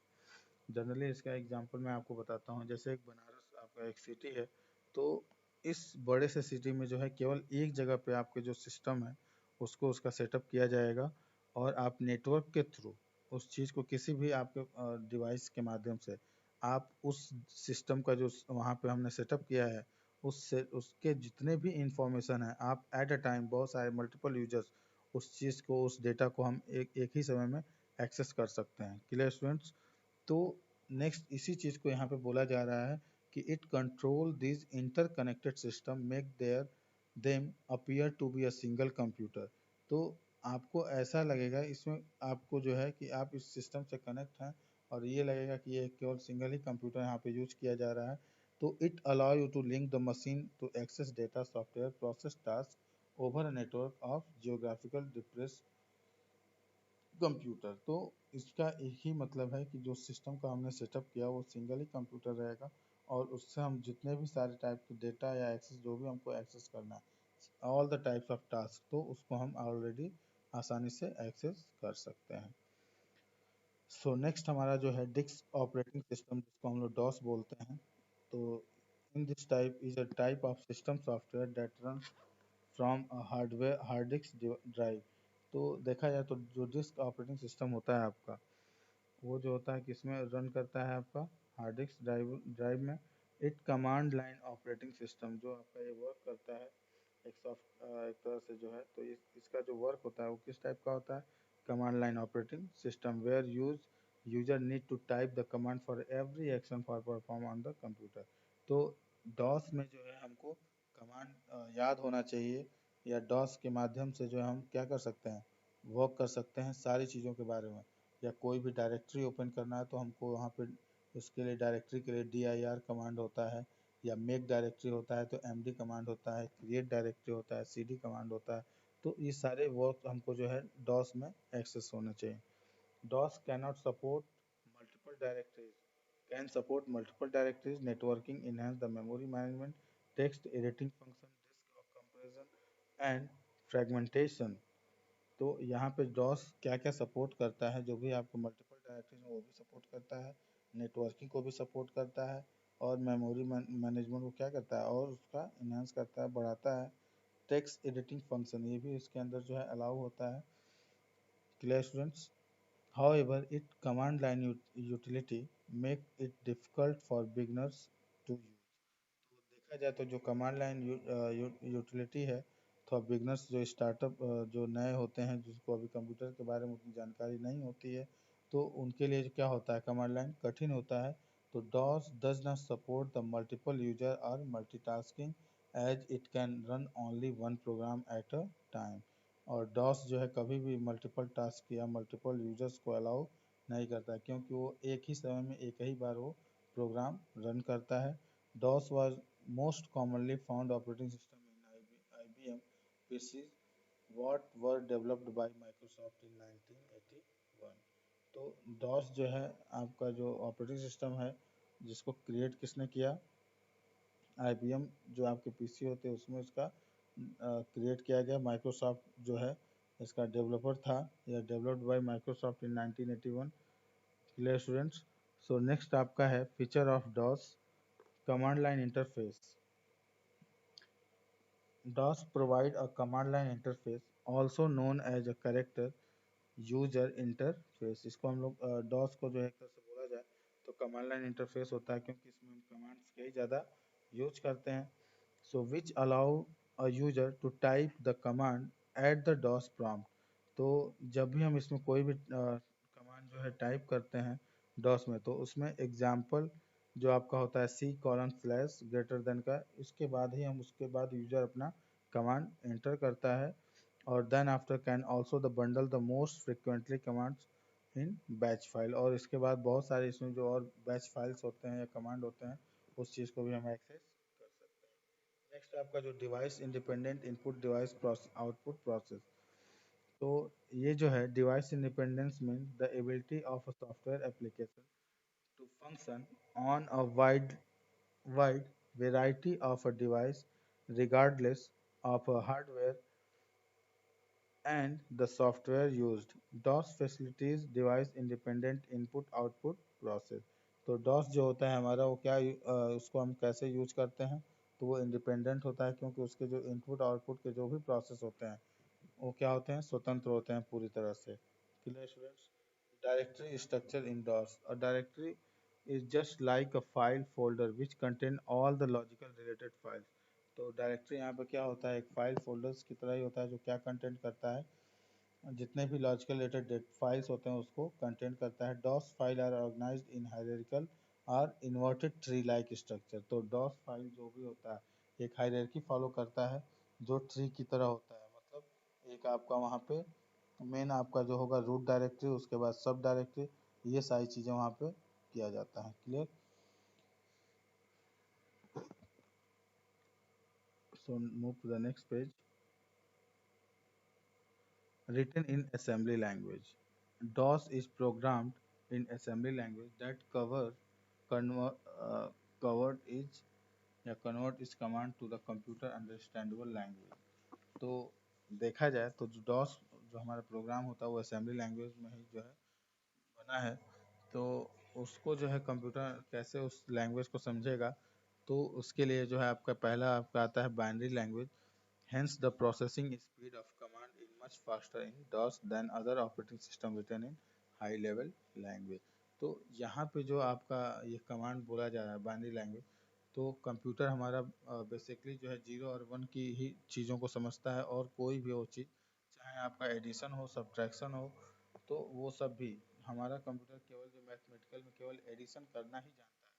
जनरली इसका एग्जांपल मैं आपको बताता हूँ। जैसे एक बनारस आपका एक सिटी है, तो इस बड़े से सिटी में जो है केवल एक जगह पे आपके जो सिस्टम है उसको उसका सेटअप किया जाएगा, और आप नेटवर्क के थ्रू उस चीज़ को किसी भी आपके डिवाइस के माध्यम से आप उस सिस्टम का जो वहाँ पे हमने सेटअप किया है उससे उसके जितने भी इंफॉर्मेशन है आप एट अ टाइम बहुत सारे मल्टीपल यूजर्स उस चीज़ को उस डेटा को हम एक ही समय में एक्सेस कर सकते हैं। Clear students. तो नेक्स्ट इसी चीज को यहाँ पे बोला जा रहा है कि it control this interconnected system make their them appear to be a single computer. तो आपको ऐसा लगेगा इसमें आपको जो है कि आप इस सिस्टम से कनेक्ट हैं और ये लगेगा कि ये केवल सिंगल ही कंप्यूटर यहाँ पे यूज किया जा रहा है। तो it allow you to link the machine to access data software process task over a network of geographical depress computer. तो इसका एक ही मतलब है कि जो सिस्टम का हमने सेटअप किया वो सिंगल ही कंप्यूटर रहेगा, और उससे हम जितने भी सारे टाइप के डेटा या एक्सेस जो भी हमको एक्सेस करना है all the types of task, तो उसको हम ऑलरेडी आसानी से एक्सेस कर सकते हैं। सो नेक्स्ट हमारा जो है डिस्क ऑपरेटिंग सिस्टम जिसको हम लोग डॉस बोलते हैं। तो in this type is a type of system software that run from hardware hard disk drive. तो देखा जाए तो जो डिस्क ऑपरेटिंग सिस्टम होता है आपका, वो जो होता है किसमें रन करता है आपका हार्ड डिस्क ड्राइव ड्राइव में। It command line operating system जो आपका ये वर्क करता है एक सॉफ्ट एक तरह से जो है, तो इसका जो वर्क होता है वो किस टाइप का होता है, command line operating system where user need to type the command for every action for perform on the computer. तो डॉस में जो है हमको कमांड याद होना चाहिए, या डॉस के माध्यम से जो है हम क्या कर सकते हैं, वर्क कर सकते हैं सारी चीज़ों के बारे में। या कोई भी डायरेक्टरी ओपन करना है तो हमको वहाँ पे उसके लिए डायरेक्टरी के लिए dir कमांड होता है, या मेक डायरेक्टरी होता है तो md कमांड होता है, क्रिएट डायरेक्टरी होता है cd कमांड होता है। तो ये सारे वर्क हमको जो है डॉस में एक्सेस होना चाहिए। DOS cannot support multiple directories can support multiple directories networking enhance the memory management text editing function disk comparison and fragmentation. तो यहाँ पे डॉस क्या क्या सपोर्ट करता है, जो भी आपको मल्टीपल डायरेक्टरीज में वो भी सपोर्ट करता है, नेटवर्किंग को भी सपोर्ट करता है, और मेमोरी मैनेजमेंट को क्या करता है और उसका इन्हांस करता है बढ़ाता है। टेक्स्ट एडिटिंग फंक्शन ये भी इसके अंदर जो है अलाउ होता है। Clear students. However, it command line utility make it difficult for beginners to use। तो देखा जाए तो जो कमांड लाइन यूटिलिटी है, तो बिगनर्स जो स्टार्टअप जो नए होते हैं जिसको अभी कंप्यूटर के बारे में उतनी जानकारी नहीं होती है, तो उनके लिए क्या होता है कमांड लाइन कठिन होता है। तो DOS does not support the multiple user और multitasking as it can run only one program at a time. और डॉस जो है कभी भी मल्टीपल टास्क या मल्टीपल यूजर्स को अलाउ नहीं करता है, क्योंकि वो एक ही समय में एक ही बार वो प्रोग्राम रन करता है। DOS was most commonly found operating system in IBM PCs what were developed by Microsoft in 1981। तो DOS जो है आपका जो ऑपरेटिंग सिस्टम है जिसको क्रिएट किसने किया, IBM जो आपके पीसी होते हैं उसमें इसका क्रिएट किया गया। माइक्रोसॉफ्ट जो है इसका डेवलपर था, या developed by Microsoft in 1981। Clear students. So next आपका है feature of DOS command line interface. DOS provide a command line interface also known as a character user interface. इसको हम लोग डॉस को जो है एक तरह से बोला जाए तो कमांड लाइन इंटरफेस होता है, क्योंकि इसमें हम कमांड्स के ही ज़्यादा यूज करते हैं। So which allow a user to type the command at the DOS prompt. तो जब भी हम इसमें कोई भी कमांड जो है टाइप करते हैं डॉस में, तो उसमें एग्जाम्पल जो आपका होता है C colon slash greater than का, इसके बाद ही हम उसके बाद यूजर अपना कमांड एंटर करता है। और then after can also the bundle the most frequently commands in batch file, और इसके बाद बहुत सारे इसमें जो और बैच फाइल्स होते हैं या कमांड होते हैं उस चीज़ को भी हम एक्सेस कर सकते हैं। नेक्स्ट आपका जो device independent input device output process, तो ये जो है device independence mean the ability of a software application to function on a wide variety of a device regardless of a hardware and the software used. DOS facilities device independent input output process. तो DOS जो होता है हमारा वो क्या उसको हम कैसे यूज करते हैं, तो वो इंडिपेंडेंट होता है क्योंकि उसके जो इनपुट आउटपुट के जो भी प्रोसेस होते हैं वो क्या होते हैं, स्वतंत्र होते हैं पूरी तरह से। Clear students? Directory structure in DOS, और directory is just like a file folder which contain all the logical related files। तो डायरेक्टरी यहाँ पे क्या होता है, एक फाइल फोल्डर्स की तरह ही होता है जो क्या कंटेंट करता है, जितने भी लॉजिकल रिलेटेड फाइल्स होते हैं उसको कंटेंट करता है। DOS file are organized in hierarchical और इन्वर्टेड ट्री लाइक स्ट्रक्चर। तो डॉस फाइल जो भी होता है एक हायरार्की फॉलो करता है जो ट्री की तरह होता है। मतलब एक आपका वहाँ पे मेन आपका जो होगा रूट डायरेक्टरी, उसके बाद सब डायरेक्टरी, ये सारी चीज़ें वहाँ पे किया जाता है। Clear? So move to the next page. Written in assembly language. DOS is programmed in assembly language that convert, uh, covered is या convert is command to the computer understandable language। तो देखा जाए तो जो DOS जो हमारा programme होता है वो असेंबली लैंग्वेज में ही जो है बना है। तो उसको जो है कंप्यूटर कैसे उस लैंग्वेज को समझेगा, तो उसके लिए जो है आपका पहला आपका आता है binary language. Hence, the processing speed of command is much faster in DOS than other operating system written in high level language। तो यहाँ पे जो आपका ये कमांड बोला जा रहा है बाइनरी लैंग्वेज, तो कंप्यूटर हमारा बेसिकली जो है जीरो और वन की ही चीज़ों को समझता है, और कोई भी वो चीज़ चाहे आपका एडिशन हो सब्ट्रैक्शन हो, तो वो सब भी हमारा कंप्यूटर केवल जो मैथमेटिकल में केवल एडिशन करना ही जानता है।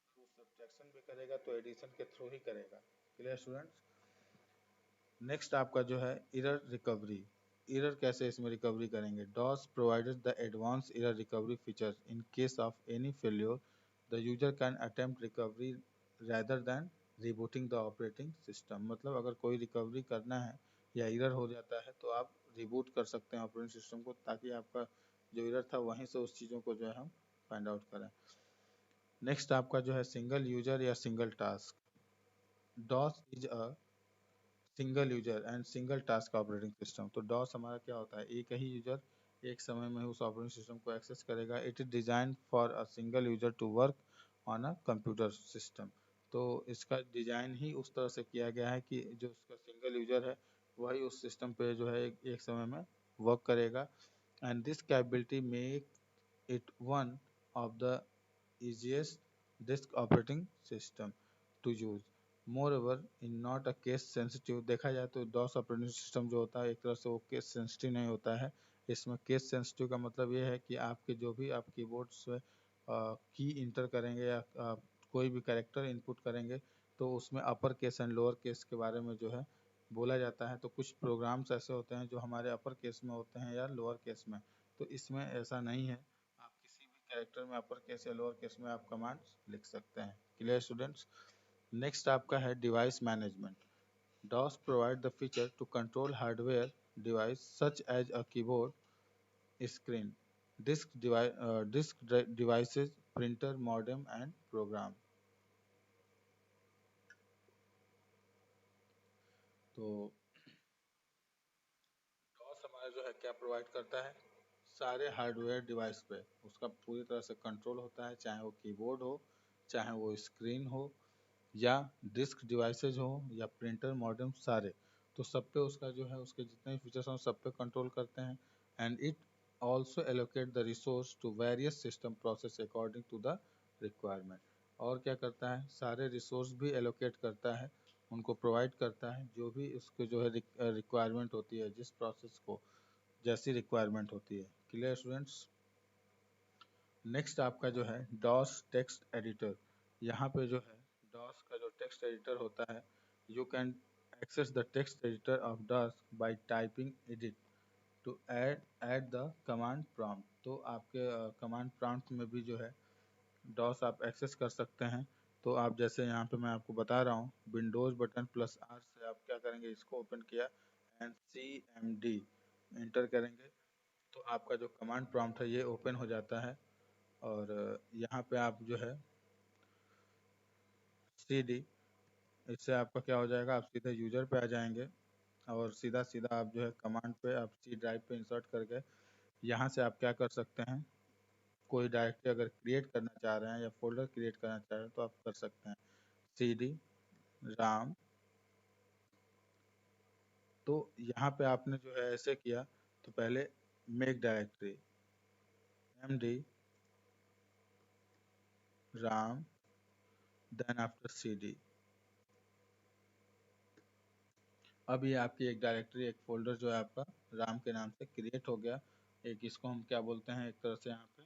अगर वो सब्ट्रैक्शन भी करेगा तो एडिशन के थ्रू ही करेगा। Clear students? नेक्स्ट आपका जो है एरर रिकवरी। एरर कैसे इसमें रिकवरी करेंगे? DOS provided the advance error recovery feature in case of any failure the user can attempt recovery rather than rebooting the operating system. मतलब अगर कोई रिकवरी करना है या एरर हो जाता है तो आप रिबूट कर सकते हैं ऑपरेटिंग सिस्टम को, ताकि आपका जो एरर था वहीं से उस चीज़ों को जो है हम फाइंड आउट करें। नेक्स्ट आपका जो है सिंगल यूजर या single task. DOS is a single user and single task operating system. तो डॉस हमारा क्या होता है, एक ही यूजर एक समय में उस ऑपरेटिंग सिस्टम को एक्सेस करेगा। It is design for a single user to work on a computer system. तो इसका डिजाइन ही उस तरह से किया गया है कि जो उसका सिंगल यूजर है वही उस सिस्टम पे जो है एक समय में वर्क करेगा। And this capability make it one of the easiest disk operating system to use। Moreover, in not a case sensitive, देखा जाए तो DOS ऑपरेटिंग सिस्टम जो होता है एक तरह से वो केस सेंसिटिव नहीं होता है। इसमें केस सेंसिटिव का मतलब ये है कि आपके जो भी आप कीबोर्ड से की इंटर करेंगे या कोई भी कैरेक्टर इनपुट करेंगे तो उसमें upper case and lower case के बारे में जो है बोला जाता है। तो कुछ प्रोग्राम्स ऐसे होते हैं जो हमारे अपर केस में होते हैं या लोअर केस में, तो इसमें ऐसा नहीं है। आप किसी भी कैरेक्टर में अपर केस या लोअर केस में आप कमांड्स लिख सकते हैं। Clear students? नेक्स्ट आपका है device management. DOS provide the feature to control hardware device such as a keyboard, screen, disk devices, printer, modem and program. तो DOS हमारा जो है क्या प्रोवाइड करता है, सारे हार्डवेयर डिवाइस पे उसका पूरी तरह से कंट्रोल होता है, चाहे वो कीबोर्ड हो, चाहे वो स्क्रीन हो, या डिस्क डिवाइसेज हो, या प्रिंटर मॉडेम, सारे तो सब पे उसका जो है उसके जितने भी फीचर्स हैं सब पे कंट्रोल करते हैं। And it also allocate the resource to various system process according to the requirement. और क्या करता है, सारे रिसोर्स भी एलोकेट करता है, उनको प्रोवाइड करता है जो भी उसको जो है रिक्वायरमेंट होती है, जिस प्रोसेस को जैसी रिक्वायरमेंट होती है। Clear students? नेक्स्ट आपका जो है डॉस टेक्स्ट एडिटर। यहाँ पे जो है DOS का जो टेक्स्ट एडिटर होता है, you can access the text editor of DOS by typing edit to add the command prompt. तो आपके कमांड प्रॉम्प्ट में भी जो है डॉस आप एक्सेस कर सकते हैं। तो आप जैसे यहाँ पे मैं आपको बता रहा हूँ, विंडोज़ बटन प्लस आर से आप क्या करेंगे, इसको ओपन किया एंड CMD इंटर करेंगे तो आपका जो कमांड प्रॉम्प्ट है ये ओपन हो जाता है। और यहाँ पे आप जो है CD, इससे आपका क्या हो जाएगा, आप सीधे यूजर पे आ जाएंगे और सीधा सीधा आप जो है कमांड पे आप C ड्राइव पे इंसर्ट करके यहाँ से आप क्या कर सकते हैं, कोई डायरेक्टरी अगर क्रिएट करना चाह रहे हैं या फोल्डर क्रिएट करना चाह रहे हैं तो आप कर सकते हैं। CD राम, तो यहाँ पे आपने जो है ऐसे किया, तो पहले make directory MD Ram, then after CD। अब ये आपकी एक डायरेक्टरी, एक फोल्डर जो है आपका राम के नाम से क्रिएट हो गया। एक इसको हम क्या बोलते हैं, एक तरह से यहाँ पे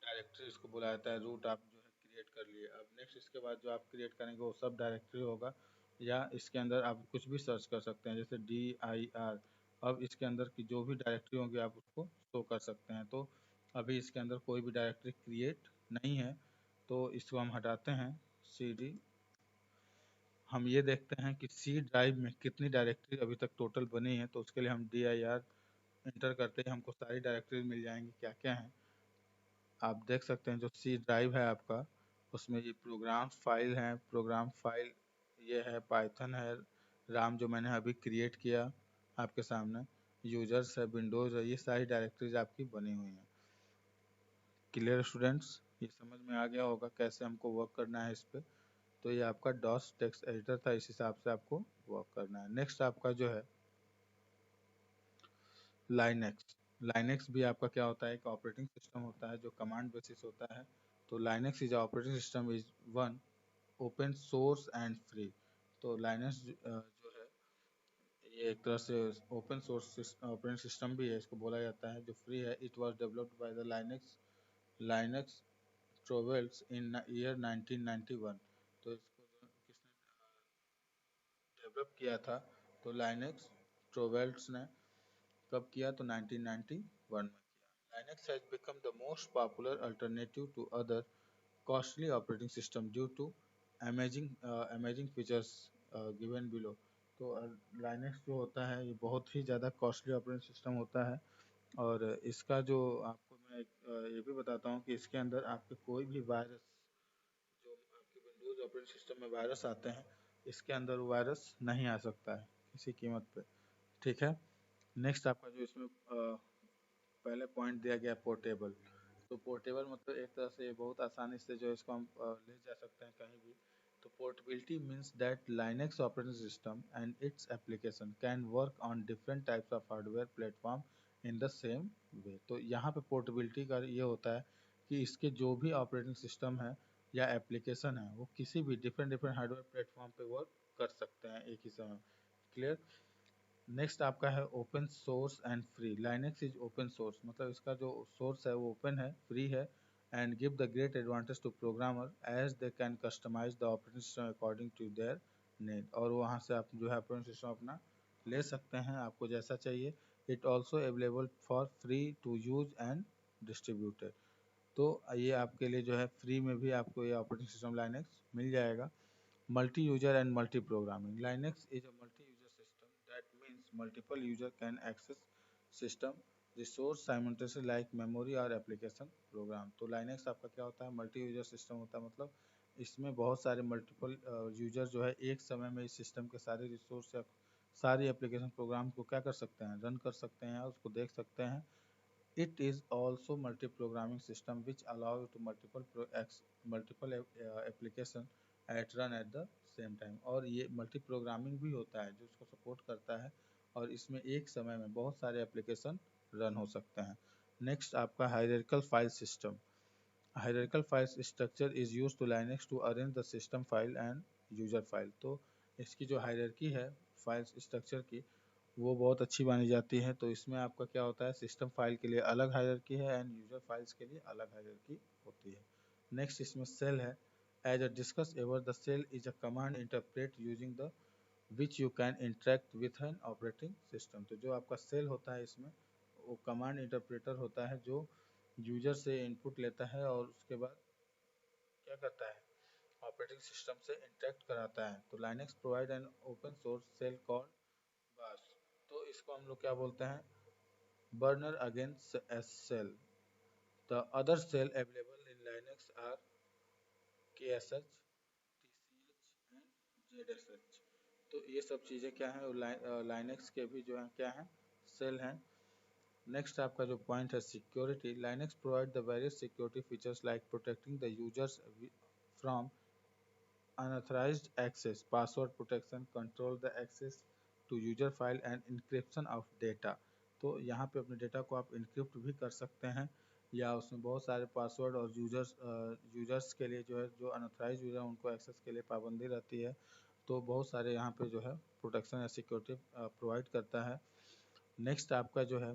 डायरेक्टरी इसको बुलाया जाता है, रूट आप जो है क्रिएट कर लिए। अब नेक्स्ट इसके बाद जो आप क्रिएट करेंगे वो सब डायरेक्टरी होगा, या इसके अंदर आप कुछ भी सर्च कर सकते हैं जैसे DIR। अब इसके अंदर की जो भी डायरेक्टरी होगी आप उसको शो कर सकते हैं। तो अभी इसके अंदर कोई भी डायरेक्टरी क्रिएट नहीं है, तो इसको हम हटाते हैं। CD, हम ये देखते हैं कि C ड्राइव में कितनी डायरेक्टरी अभी तक टोटल बनी है, तो उसके लिए हम DIR इंटर करते ही हमको सारी डायरेक्टरी मिल जाएंगी क्या क्या है। आप देख सकते हैं जो C ड्राइव है आपका, उसमें ये प्रोग्राम फाइल है, प्रोग्राम फाइल ये है, पाइथन है, राम जो मैंने अभी क्रिएट किया आपके सामने, यूजर्स है, विंडोज़ है, ये सारी डायरेक्टरीज आपकी बनी हुई हैं। क्लियर स्टूडेंट्स, ये समझ में आ गया होगा कैसे हमको वर्क करना है इस पे। तो ये आपका डॉस टेक्स्ट एडिटर था, इस हिसाब से आपको वर्क करना है। नेक्स्ट आपका जो है लाइनेक्स। लाइनेक्स भी आपका क्या होता है, एक ऑपरेटिंग सिस्टम होता है जो कमांड बेसिस होता है। तो Linux is operating system is one open source and free. तो लाइनेक्स जो है ये एक तरह से ओपन सोर्स ऑपरेटिंग सिस्टम भी है, इसको बोला जाता है, जो फ्री है। It was developed by the Linux Torvalds in year 1991। तो इसको किसने डेवलप किया था, तो लाइनेक्स ट्रोवेल्स ने कब किया, तो 1991 में किया। Linux has become the most popular alternative to other costly operating system due to amazing features given below। तो Linux जो होता है ये बहुत ही ज़्यादा कॉस्टली ऑपरेटिंग सिस्टम होता है। और इसका जो आपको मैं ये भी बताता हूँ कि इसके अंदर आपके कोई भी वायरस, जो आपके विंडोज़ ऑपरेटिंग सिस्टम में वायरस आते हैं, इसके अंदर वो वायरस नहीं आ सकता है किसी कीमत पे। ठीक है। नेक्स्ट आपका जो इसमें पहले पॉइंट दिया गया पोर्टेबल। तो पोर्टेबल मतलब एक तरह से बहुत आसानी से जो इसको हम ले जा सकते हैं कहीं भी। तो portability means that Linux operating system and its application can work on different types of hardware platform in the same way. तो यहाँ पे पोर्टेबिलिटी का ये होता है कि इसके जो भी ऑपरेटिंग सिस्टम है या एप्लीकेशन है वो किसी भी डिफरेंट डिफरेंट हार्डवेयर प्लेटफॉर्म पे वर्क कर सकते हैं एक ही समय। क्लियर। नेक्स्ट आपका है open source and free. Linux is open source, मतलब इसका जो सोर्स है वो ओपन है, फ्री है, and give the great advantage to programmer as they can customize the operating system according to their need. और वहाँ से आप जो है ऑपरेटिंग सिस्टम अपना ले सकते हैं आपको जैसा चाहिए। It also available for free to use and distributed. तो ये आपके लिए जो है फ्री में भी आपको ये ऑपरेटिंग सिस्टम लाइनेक्स मिल जाएगा। Multi-user and multi-programming. Linux is a multi-user system. That means multiple user can access system resource simultaneously like memory और application program। तो Linux आपका क्या होता है, मल्टी यूजर सिस्टम होता है, मतलब इसमें बहुत सारे मल्टीपल यूजर जो है एक समय में इस सिस्टम के सारे रिसोर्स या सारी एप्लीकेशन प्रोग्राम को क्या कर सकते हैं, रन कर सकते हैं, उसको देख सकते हैं। It is also multi-programming system which allow you to multiple application at run at the same time। और ये मल्टी प्रोग्रामिंग भी होता है जो उसको सपोर्ट करता है, और इसमें एक समय में बहुत सारे एप्लीकेशन रन हो सकते हैं। नेक्स्ट आपका hierarchical file system. Hierarchical file structure is used to Linux to arrange the system file and user file. तो इसकी जो हायरार्की है फाइल स्ट्रक्चर की, वो बहुत अच्छी मानी जाती है। तो इसमें आपका क्या होता है, सिस्टम फाइल के लिए अलग हायरार्की है एंड यूजर फाइल्स के लिए अलग हायरार्की होती है। नेक्स्ट इसमें सेल है। As I discussed above, the shell is a command interpret using the which you can interact with an operating system. तो जो आपका सेल होता है इसमें वो कमांड इंटरप्रेटर होता है जो यूजर से इनपुट लेता है और उसके बाद क्या करता है ऑपरेटिंग सिस्टम से इंटरेक्ट कराता है. तो Linux provide an open source shell called bash. तो इसको हम लोग क्या बोलते हैं Bourne again S shell. The other shell available in Linux are K S H T C H and Z S H. तो ये सब चीज़ें क्या हैं लाइनेक्स के भी जो हैं क्या हैं सेल हैं. नेक्स्ट आपका जो पॉइंट है security. Linux provide the various security features like protecting the users from unauthorized access, password protection, control the access to user file and encryption of data. तो यहाँ पे अपने डेटा को आप इनक्रिप्ट भी कर सकते हैं या उसमें बहुत सारे पासवर्ड और यूजर्स के लिए जो है जो अनऑथराइज यूजर उनको एक्सेस के लिए पाबंदी रहती है. तो बहुत सारे यहाँ पे जो है प्रोटेक्शन या सिक्योरिटी प्रोवाइड करता है. नेक्स्ट आपका जो है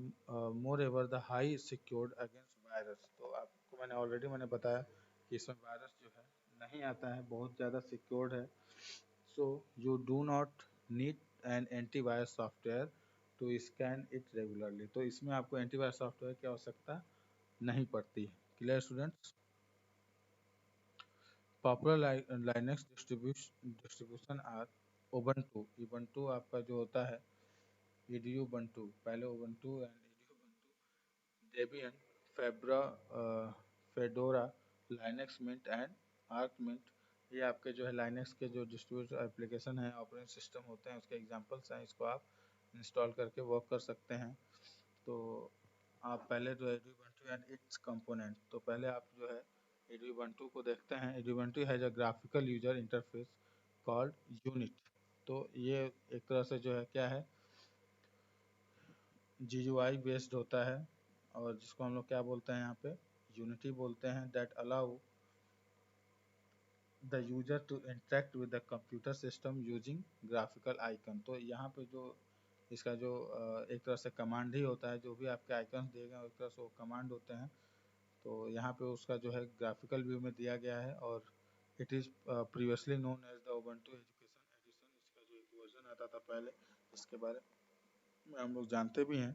moreover the high secured against virus. तो आपको मैंने बताया कि इसमें वायरस जो है नहीं आता है, बहुत ज़्यादा सिक्योर्ड है. So you do not need an antivirus software to scan it regularly. तो इसमें आपको एंटीवायरस सॉफ्टवेयर की आवश्यकता नहीं पड़ती है. Clear students. Popular Linux distribution are Ubuntu. Ubuntu आपका जो होता है ईडीयू बंटू. पहले Ubuntu and Edubuntu, Debian, फेब्रा, Fedora, Linux Mint and Arch Mint. ये आपके जो है लाइनेक्स के जो डिस्ट्रीब्यूटर एप्लीकेशन है ऑपरेटिंग सिस्टम होते हैं उसके एग्जांपल्स हैं. इसको आप इंस्टॉल करके वर्क कर सकते हैं. तो आप पहले जो है एडुबंटू एंड इट्स कंपोनेंट. तो पहले आप जो है एडुबंटू को देखते हैं. Edubuntu has a graphical user interface called Unity. तो ये एक तरह से जो है क्या है GUI बेस्ड होता है और जिसको हम लोग क्या बोलते हैं यहाँ पे यूनिटी बोलते हैं. That allow the user to interact with the computer system using graphical icon. तो यहाँ पे जो इसका जो एक तरह से कमांड ही होता है. जो भी आपके आइकन्स दिए गए एक तरह से वो कमांड होते हैं. तो यहाँ पे उसका जो है ग्राफिकल व्यू में दिया गया है और it is previously known as the Ubuntu education edition. इसका जो एक वर्जन आता था पहले इसके बारे में हम लोग जानते भी हैं.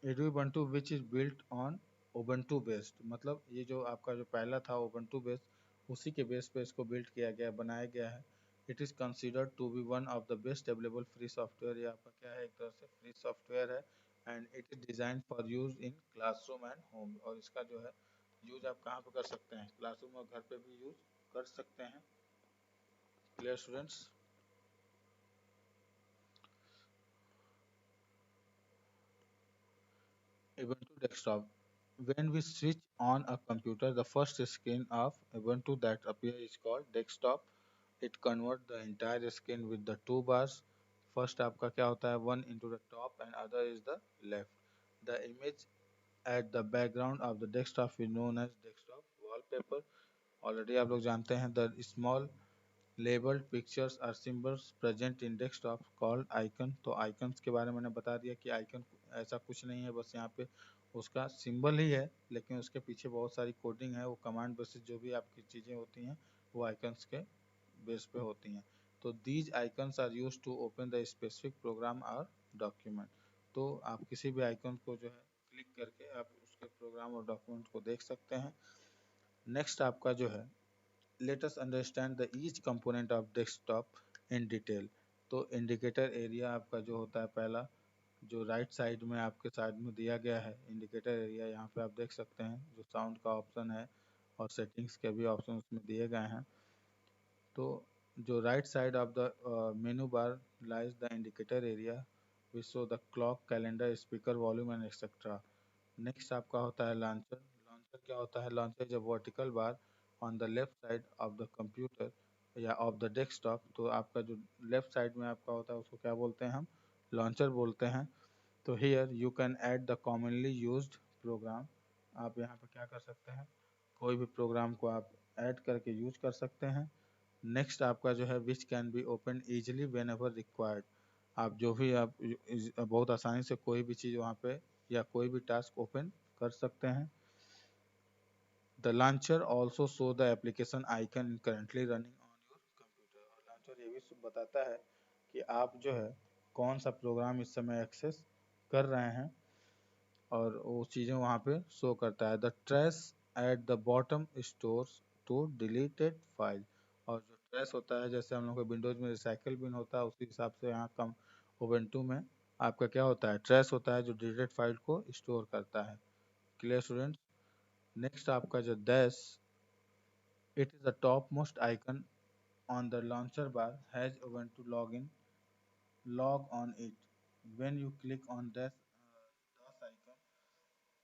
Edubuntu which is built on Ubuntu based. मतलब ये जो आपका जो पहला था उबंटू बेस्ड उसी के बेस पे इसको बिल्ड किया गया बनाया गया है. It is considered to be one of the best available free software. ये आपका क्या है एक तरह से फ्री सॉफ्टवेयर है and it is design for use in classroom and home. और इसका जो है यूज आप कहाँ पे कर सकते हैं क्लासरूम और घर पे भी यूज कर सकते हैं. Clear students. Ubuntu desktop. When we switch on a computer, the first screen of Ubuntu that appears is called desktop. It converts the entire screen with the two bars. First आपका क्या होता है one into the top and other is the left. The image at the background of the desktop is known as desktop wallpaper. Already आप लोग जानते हैं the small labeled pictures or symbols present in desktop called icon. तो icons के बारे में मैंने बता दिया कि icon ऐसा कुछ नहीं है, बस यहाँ पे उसका सिंबल ही है लेकिन उसके पीछे बहुत सारी कोडिंग है. वो कमांड बेसिस जो भी आपकी चीज़ें होती हैं वो आइकन्स के बेस पे होती हैं. तो these icons are use to open the specific program और डॉक्यूमेंट. तो आप किसी भी आइकन को जो है क्लिक करके आप उसके प्रोग्राम और डॉक्यूमेंट को देख सकते हैं. नेक्स्ट आपका जो है let us understand the each component of desktop in detail. तो इंडिकेटर एरिया आपका जो होता है पहला जो राइट साइड में आपके साइड में दिया गया है इंडिकेटर एरिया. यहाँ पे आप देख सकते हैं जो साउंड का ऑप्शन है और सेटिंग्स के भी ऑप्शन उसमें दिए गए हैं. तो जो right side of the menu bar lies the indicator area which show the clock calendar speaker volume and etcetera. Next आपका होता है लॉन्चर. लॉन्चर क्या होता है launcher is a vertical bar on the left side of the computer या of the desktop. तो आपका जो लेफ्ट साइड में आपका होता है उसको क्या बोलते हैं हम लॉन्चर बोलते हैं. तो here you can add the commonly used program. आप यहाँ पे क्या कर सकते हैं कोई भी प्रोग्राम को आप ऐड करके यूज कर सकते हैं. नेक्स्ट आपका जो है which can be open easily when ever required. आप जो भी आप बहुत आसानी से कोई भी चीज़ वहाँ पे या कोई भी टास्क ओपन कर सकते हैं. The launcher also show the application icon currently running on your computer। और launcher ये भी बताता है कि आप जो है कौन सा प्रोग्राम इस समय एक्सेस कर रहे हैं और वो चीज़ें वहाँ पे शो करता है। The trace at the bottom stores to deleted file. और जो ट्रेस होता है, जैसे हम लोग के विंडोज में रिसाइकल बिन होता है, उसी हिसाब से यहाँ कम ओबेंटू में आपका क्या होता है, ट्रेस होता है जो डिलीटेड फाइल को स्टोर करता है। Clear students. नेक्स्ट आपका जो dash, it is the top most icon on the launcher bar, has Ubuntu login log on it। When you click on this icon,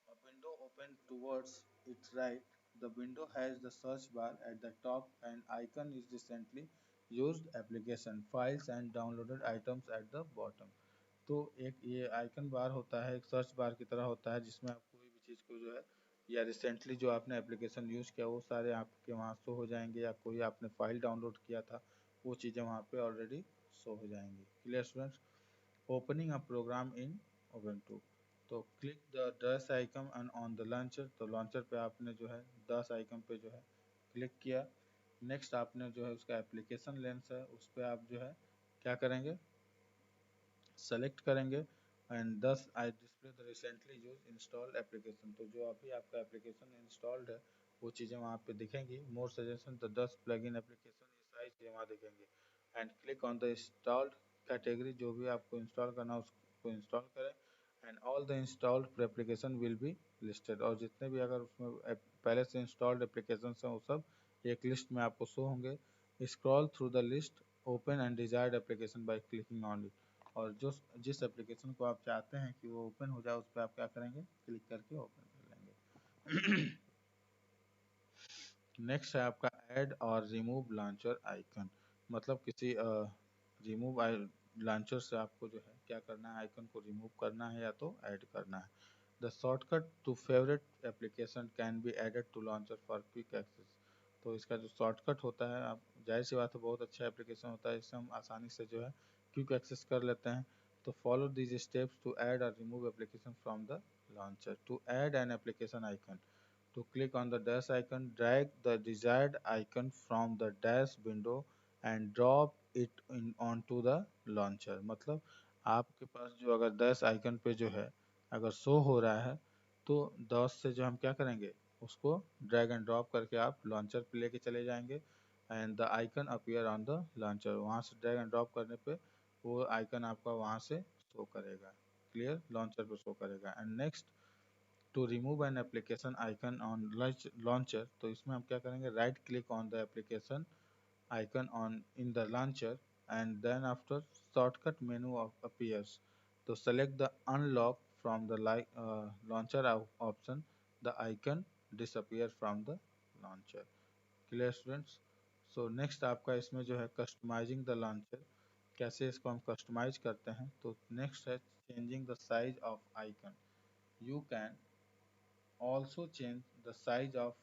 a window open towards its right। The window has the search bar at the top and icon is recently used application, files and downloaded items at the bottom। तो एक ये icon बार होता है, एक search bar की तरह होता है, जिसमें आप कोई भी चीज़ को जो है या रिसेंटली जो आपने एप्लीकेशन यूज़ किया वो सारे आपके वहाँ शो हो जाएंगे, या कोई आपने फाइल डाउनलोड किया था वो चीज़ें वहाँ पे ऑलरेडी शो हो जाएंगी। Clear students. Opening a program in Ubuntu। तो click the dash icon and on the launcher. तो लॉन्चर पे आपने जो है डैश आइकन पे जो है क्लिक किया। नेक्स्ट आपने जो है उसका एप्लीकेशन लेंस है उस पर आप जो है क्या करेंगे, सेलेक्ट करेंगे एंड दस आई display the recently use installed application. तो जो अभी आपका एप्लीकेशन इंस्टॉल्ड है वो चीज़ें वहाँ पे दिखेंगी। मोर सजेशन द 10 प्लगइन एप्लीकेशन, ये सारी चीज़ें वहाँ दिखेंगी। And click on the installed category, जो भी आपको इंस्टॉल करना है उसको इंस्टॉल करें and all the installed application will be listed. और जितने भी अगर उसमें पहले से इंस्टॉल्ड एप्लीकेशन हैं वो सब एक लिस्ट में आपको शो होंगे। Scroll through the list, open and desired application by clicking on it. और जो जिस एप्लीकेशन को आप चाहते हैं कि वो ओपन हो जाए उस पर आप क्या करेंगे, क्लिक करके ओपन कर लेंगे। नेक्स्ट है आपका ऐड और रिमूव लॉन्चर आइकन। मतलब किसी रिमूव लॉन्चर से आपको जो है क्या करना है, आइकन को रिमूव करना है या तो ऐड करना है। The shortcut to favourite application can be added to launcher for quick access. तो इसका जो शॉर्टकट होता है, आप जाहिर सी बात है बहुत अच्छा एप्लीकेशन होता है, इससे हम आसानी से जो है क्विक एक्सेस कर लेते हैं। तो follow these steps to add और remove application from the launcher। To add an application icon, to click on the dash icon, drag the desired icon from the dash window and drop it in onto the launcher। मतलब आपके पास जो अगर dash icon पे जो है अगर show हो रहा है तो dash से जो हम क्या करेंगे उसको ड्रैग एंड ड्रॉप करके आप लॉन्चर पे लेके चले जाएंगे and the icon appear on the launcher. वहाँ से ड्रैग एंड ड्रॉप करने पे वो आइकन आपका वहाँ से शो करेगा। क्लियर, लॉन्चर पे शो करेगा। And next, to remove an application icon on launcher, तो इसमें हम क्या करेंगे, right click on the application icon on in the launcher and then after shortcut menu appears. तो select the unlock from the launcher option, the icon disappear from the launcher. Clear students. So next आपका इसमें जो है customising the launcher, कैसे इसको हम customise करते हैं। तो नेक्स्ट है changing the size of icon. You can also change the size of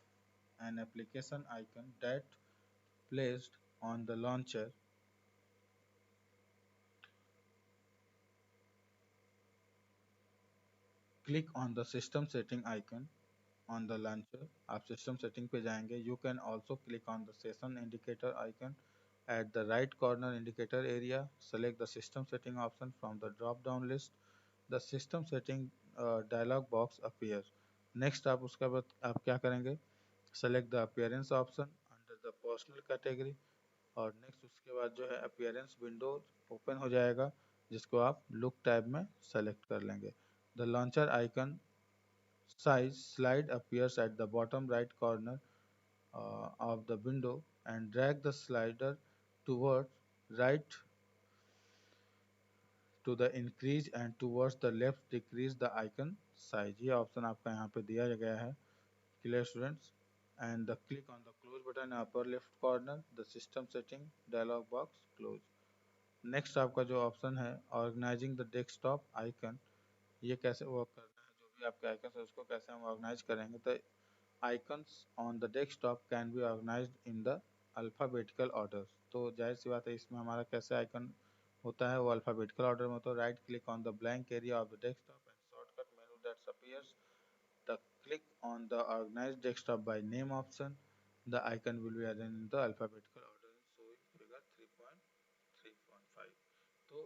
an application icon that placed on the launcher। Click on the system setting icon on the launcher। आप system setting पे जाएंगे। You can also click on the session indicator icon at the right corner indicator area। Select the system setting option from the drop down list। The system setting dialog box appears। Next आप उसके बाद आप क्या करेंगे, select the appearance option under the personal category। और next उसके बाद जो है अपीयरेंस विंडो ओपन हो जाएगा जिसको आप लुक टैब में सेलेक्ट कर लेंगे। The launcher icon size slide appears at the bottom right corner of the window and drag the slider toward right to the increase and towards the left decrease the icon size. ये option आपका यहाँ पे दिया गया है। Clear students. And the click on the close button upper left corner, the system setting dialog box close. Next आपका जो option है ऑर्गेनाइजिंग द डेस्कटॉप आइकन, ये कैसे वर्क करता है, जो भी आपके आइकन है उसको कैसे हम ऑर्गेनाइज करेंगे। तो icons on the desktop can be organized in the alphabetical order. तो जाहिर सी बात है इसमें हमारा कैसे आइकन होता है वो अल्फ़ाबेटिकल ऑर्डर में। तो right click on the blank area of the desktop and shortcut menu that appears the click on the organize desktop by name option. The icon will be arranged in the alphabetical order showing figure 3.3.5. तो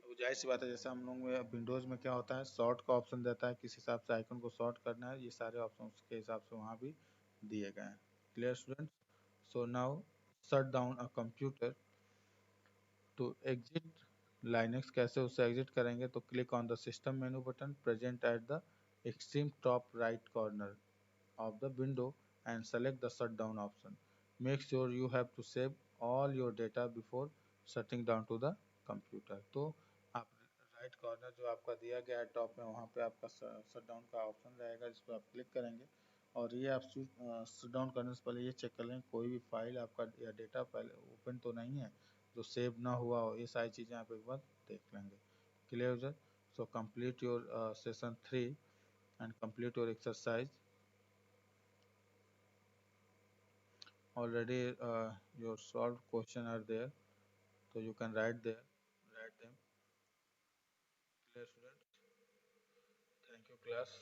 वो जाहिर सी बात है, जैसे हम लोग में Windows में क्या होता है, शॉर्ट का ऑप्शन देता है, किस हिसाब से आइकन को शॉर्ट करना है, ये सारे ऑप्शन के हिसाब से वहाँ भी दिए गए हैं। Clear students? So now shut down अ कंप्यूटर। तो एग्जिट लाइनक्स कैसे उससे एग्जिट करेंगे, तो click on the system menu button present at the extreme top right corner of the window and select the shutdown option. Make sure you have to save all your data before shutting down to the computer. तो आप right corner जो आपका दिया गया है top में, वहाँ पे आपका शट डाउन का ऑप्शन रहेगा, जिस पर आप क्लिक करेंगे। और ये आप शट डाउन करने से पहले ये चेक कर लें कोई भी फाइल आपका या डेटा पहले ओपन तो नहीं है जो सेव ना हुआ हो। ये सारी चीज़ें आप एक बार देख लेंगे। Clear user? So complete your session 3 and complete your exercise. Already your solved question are there, so you can write them. Clear students? Thank you class.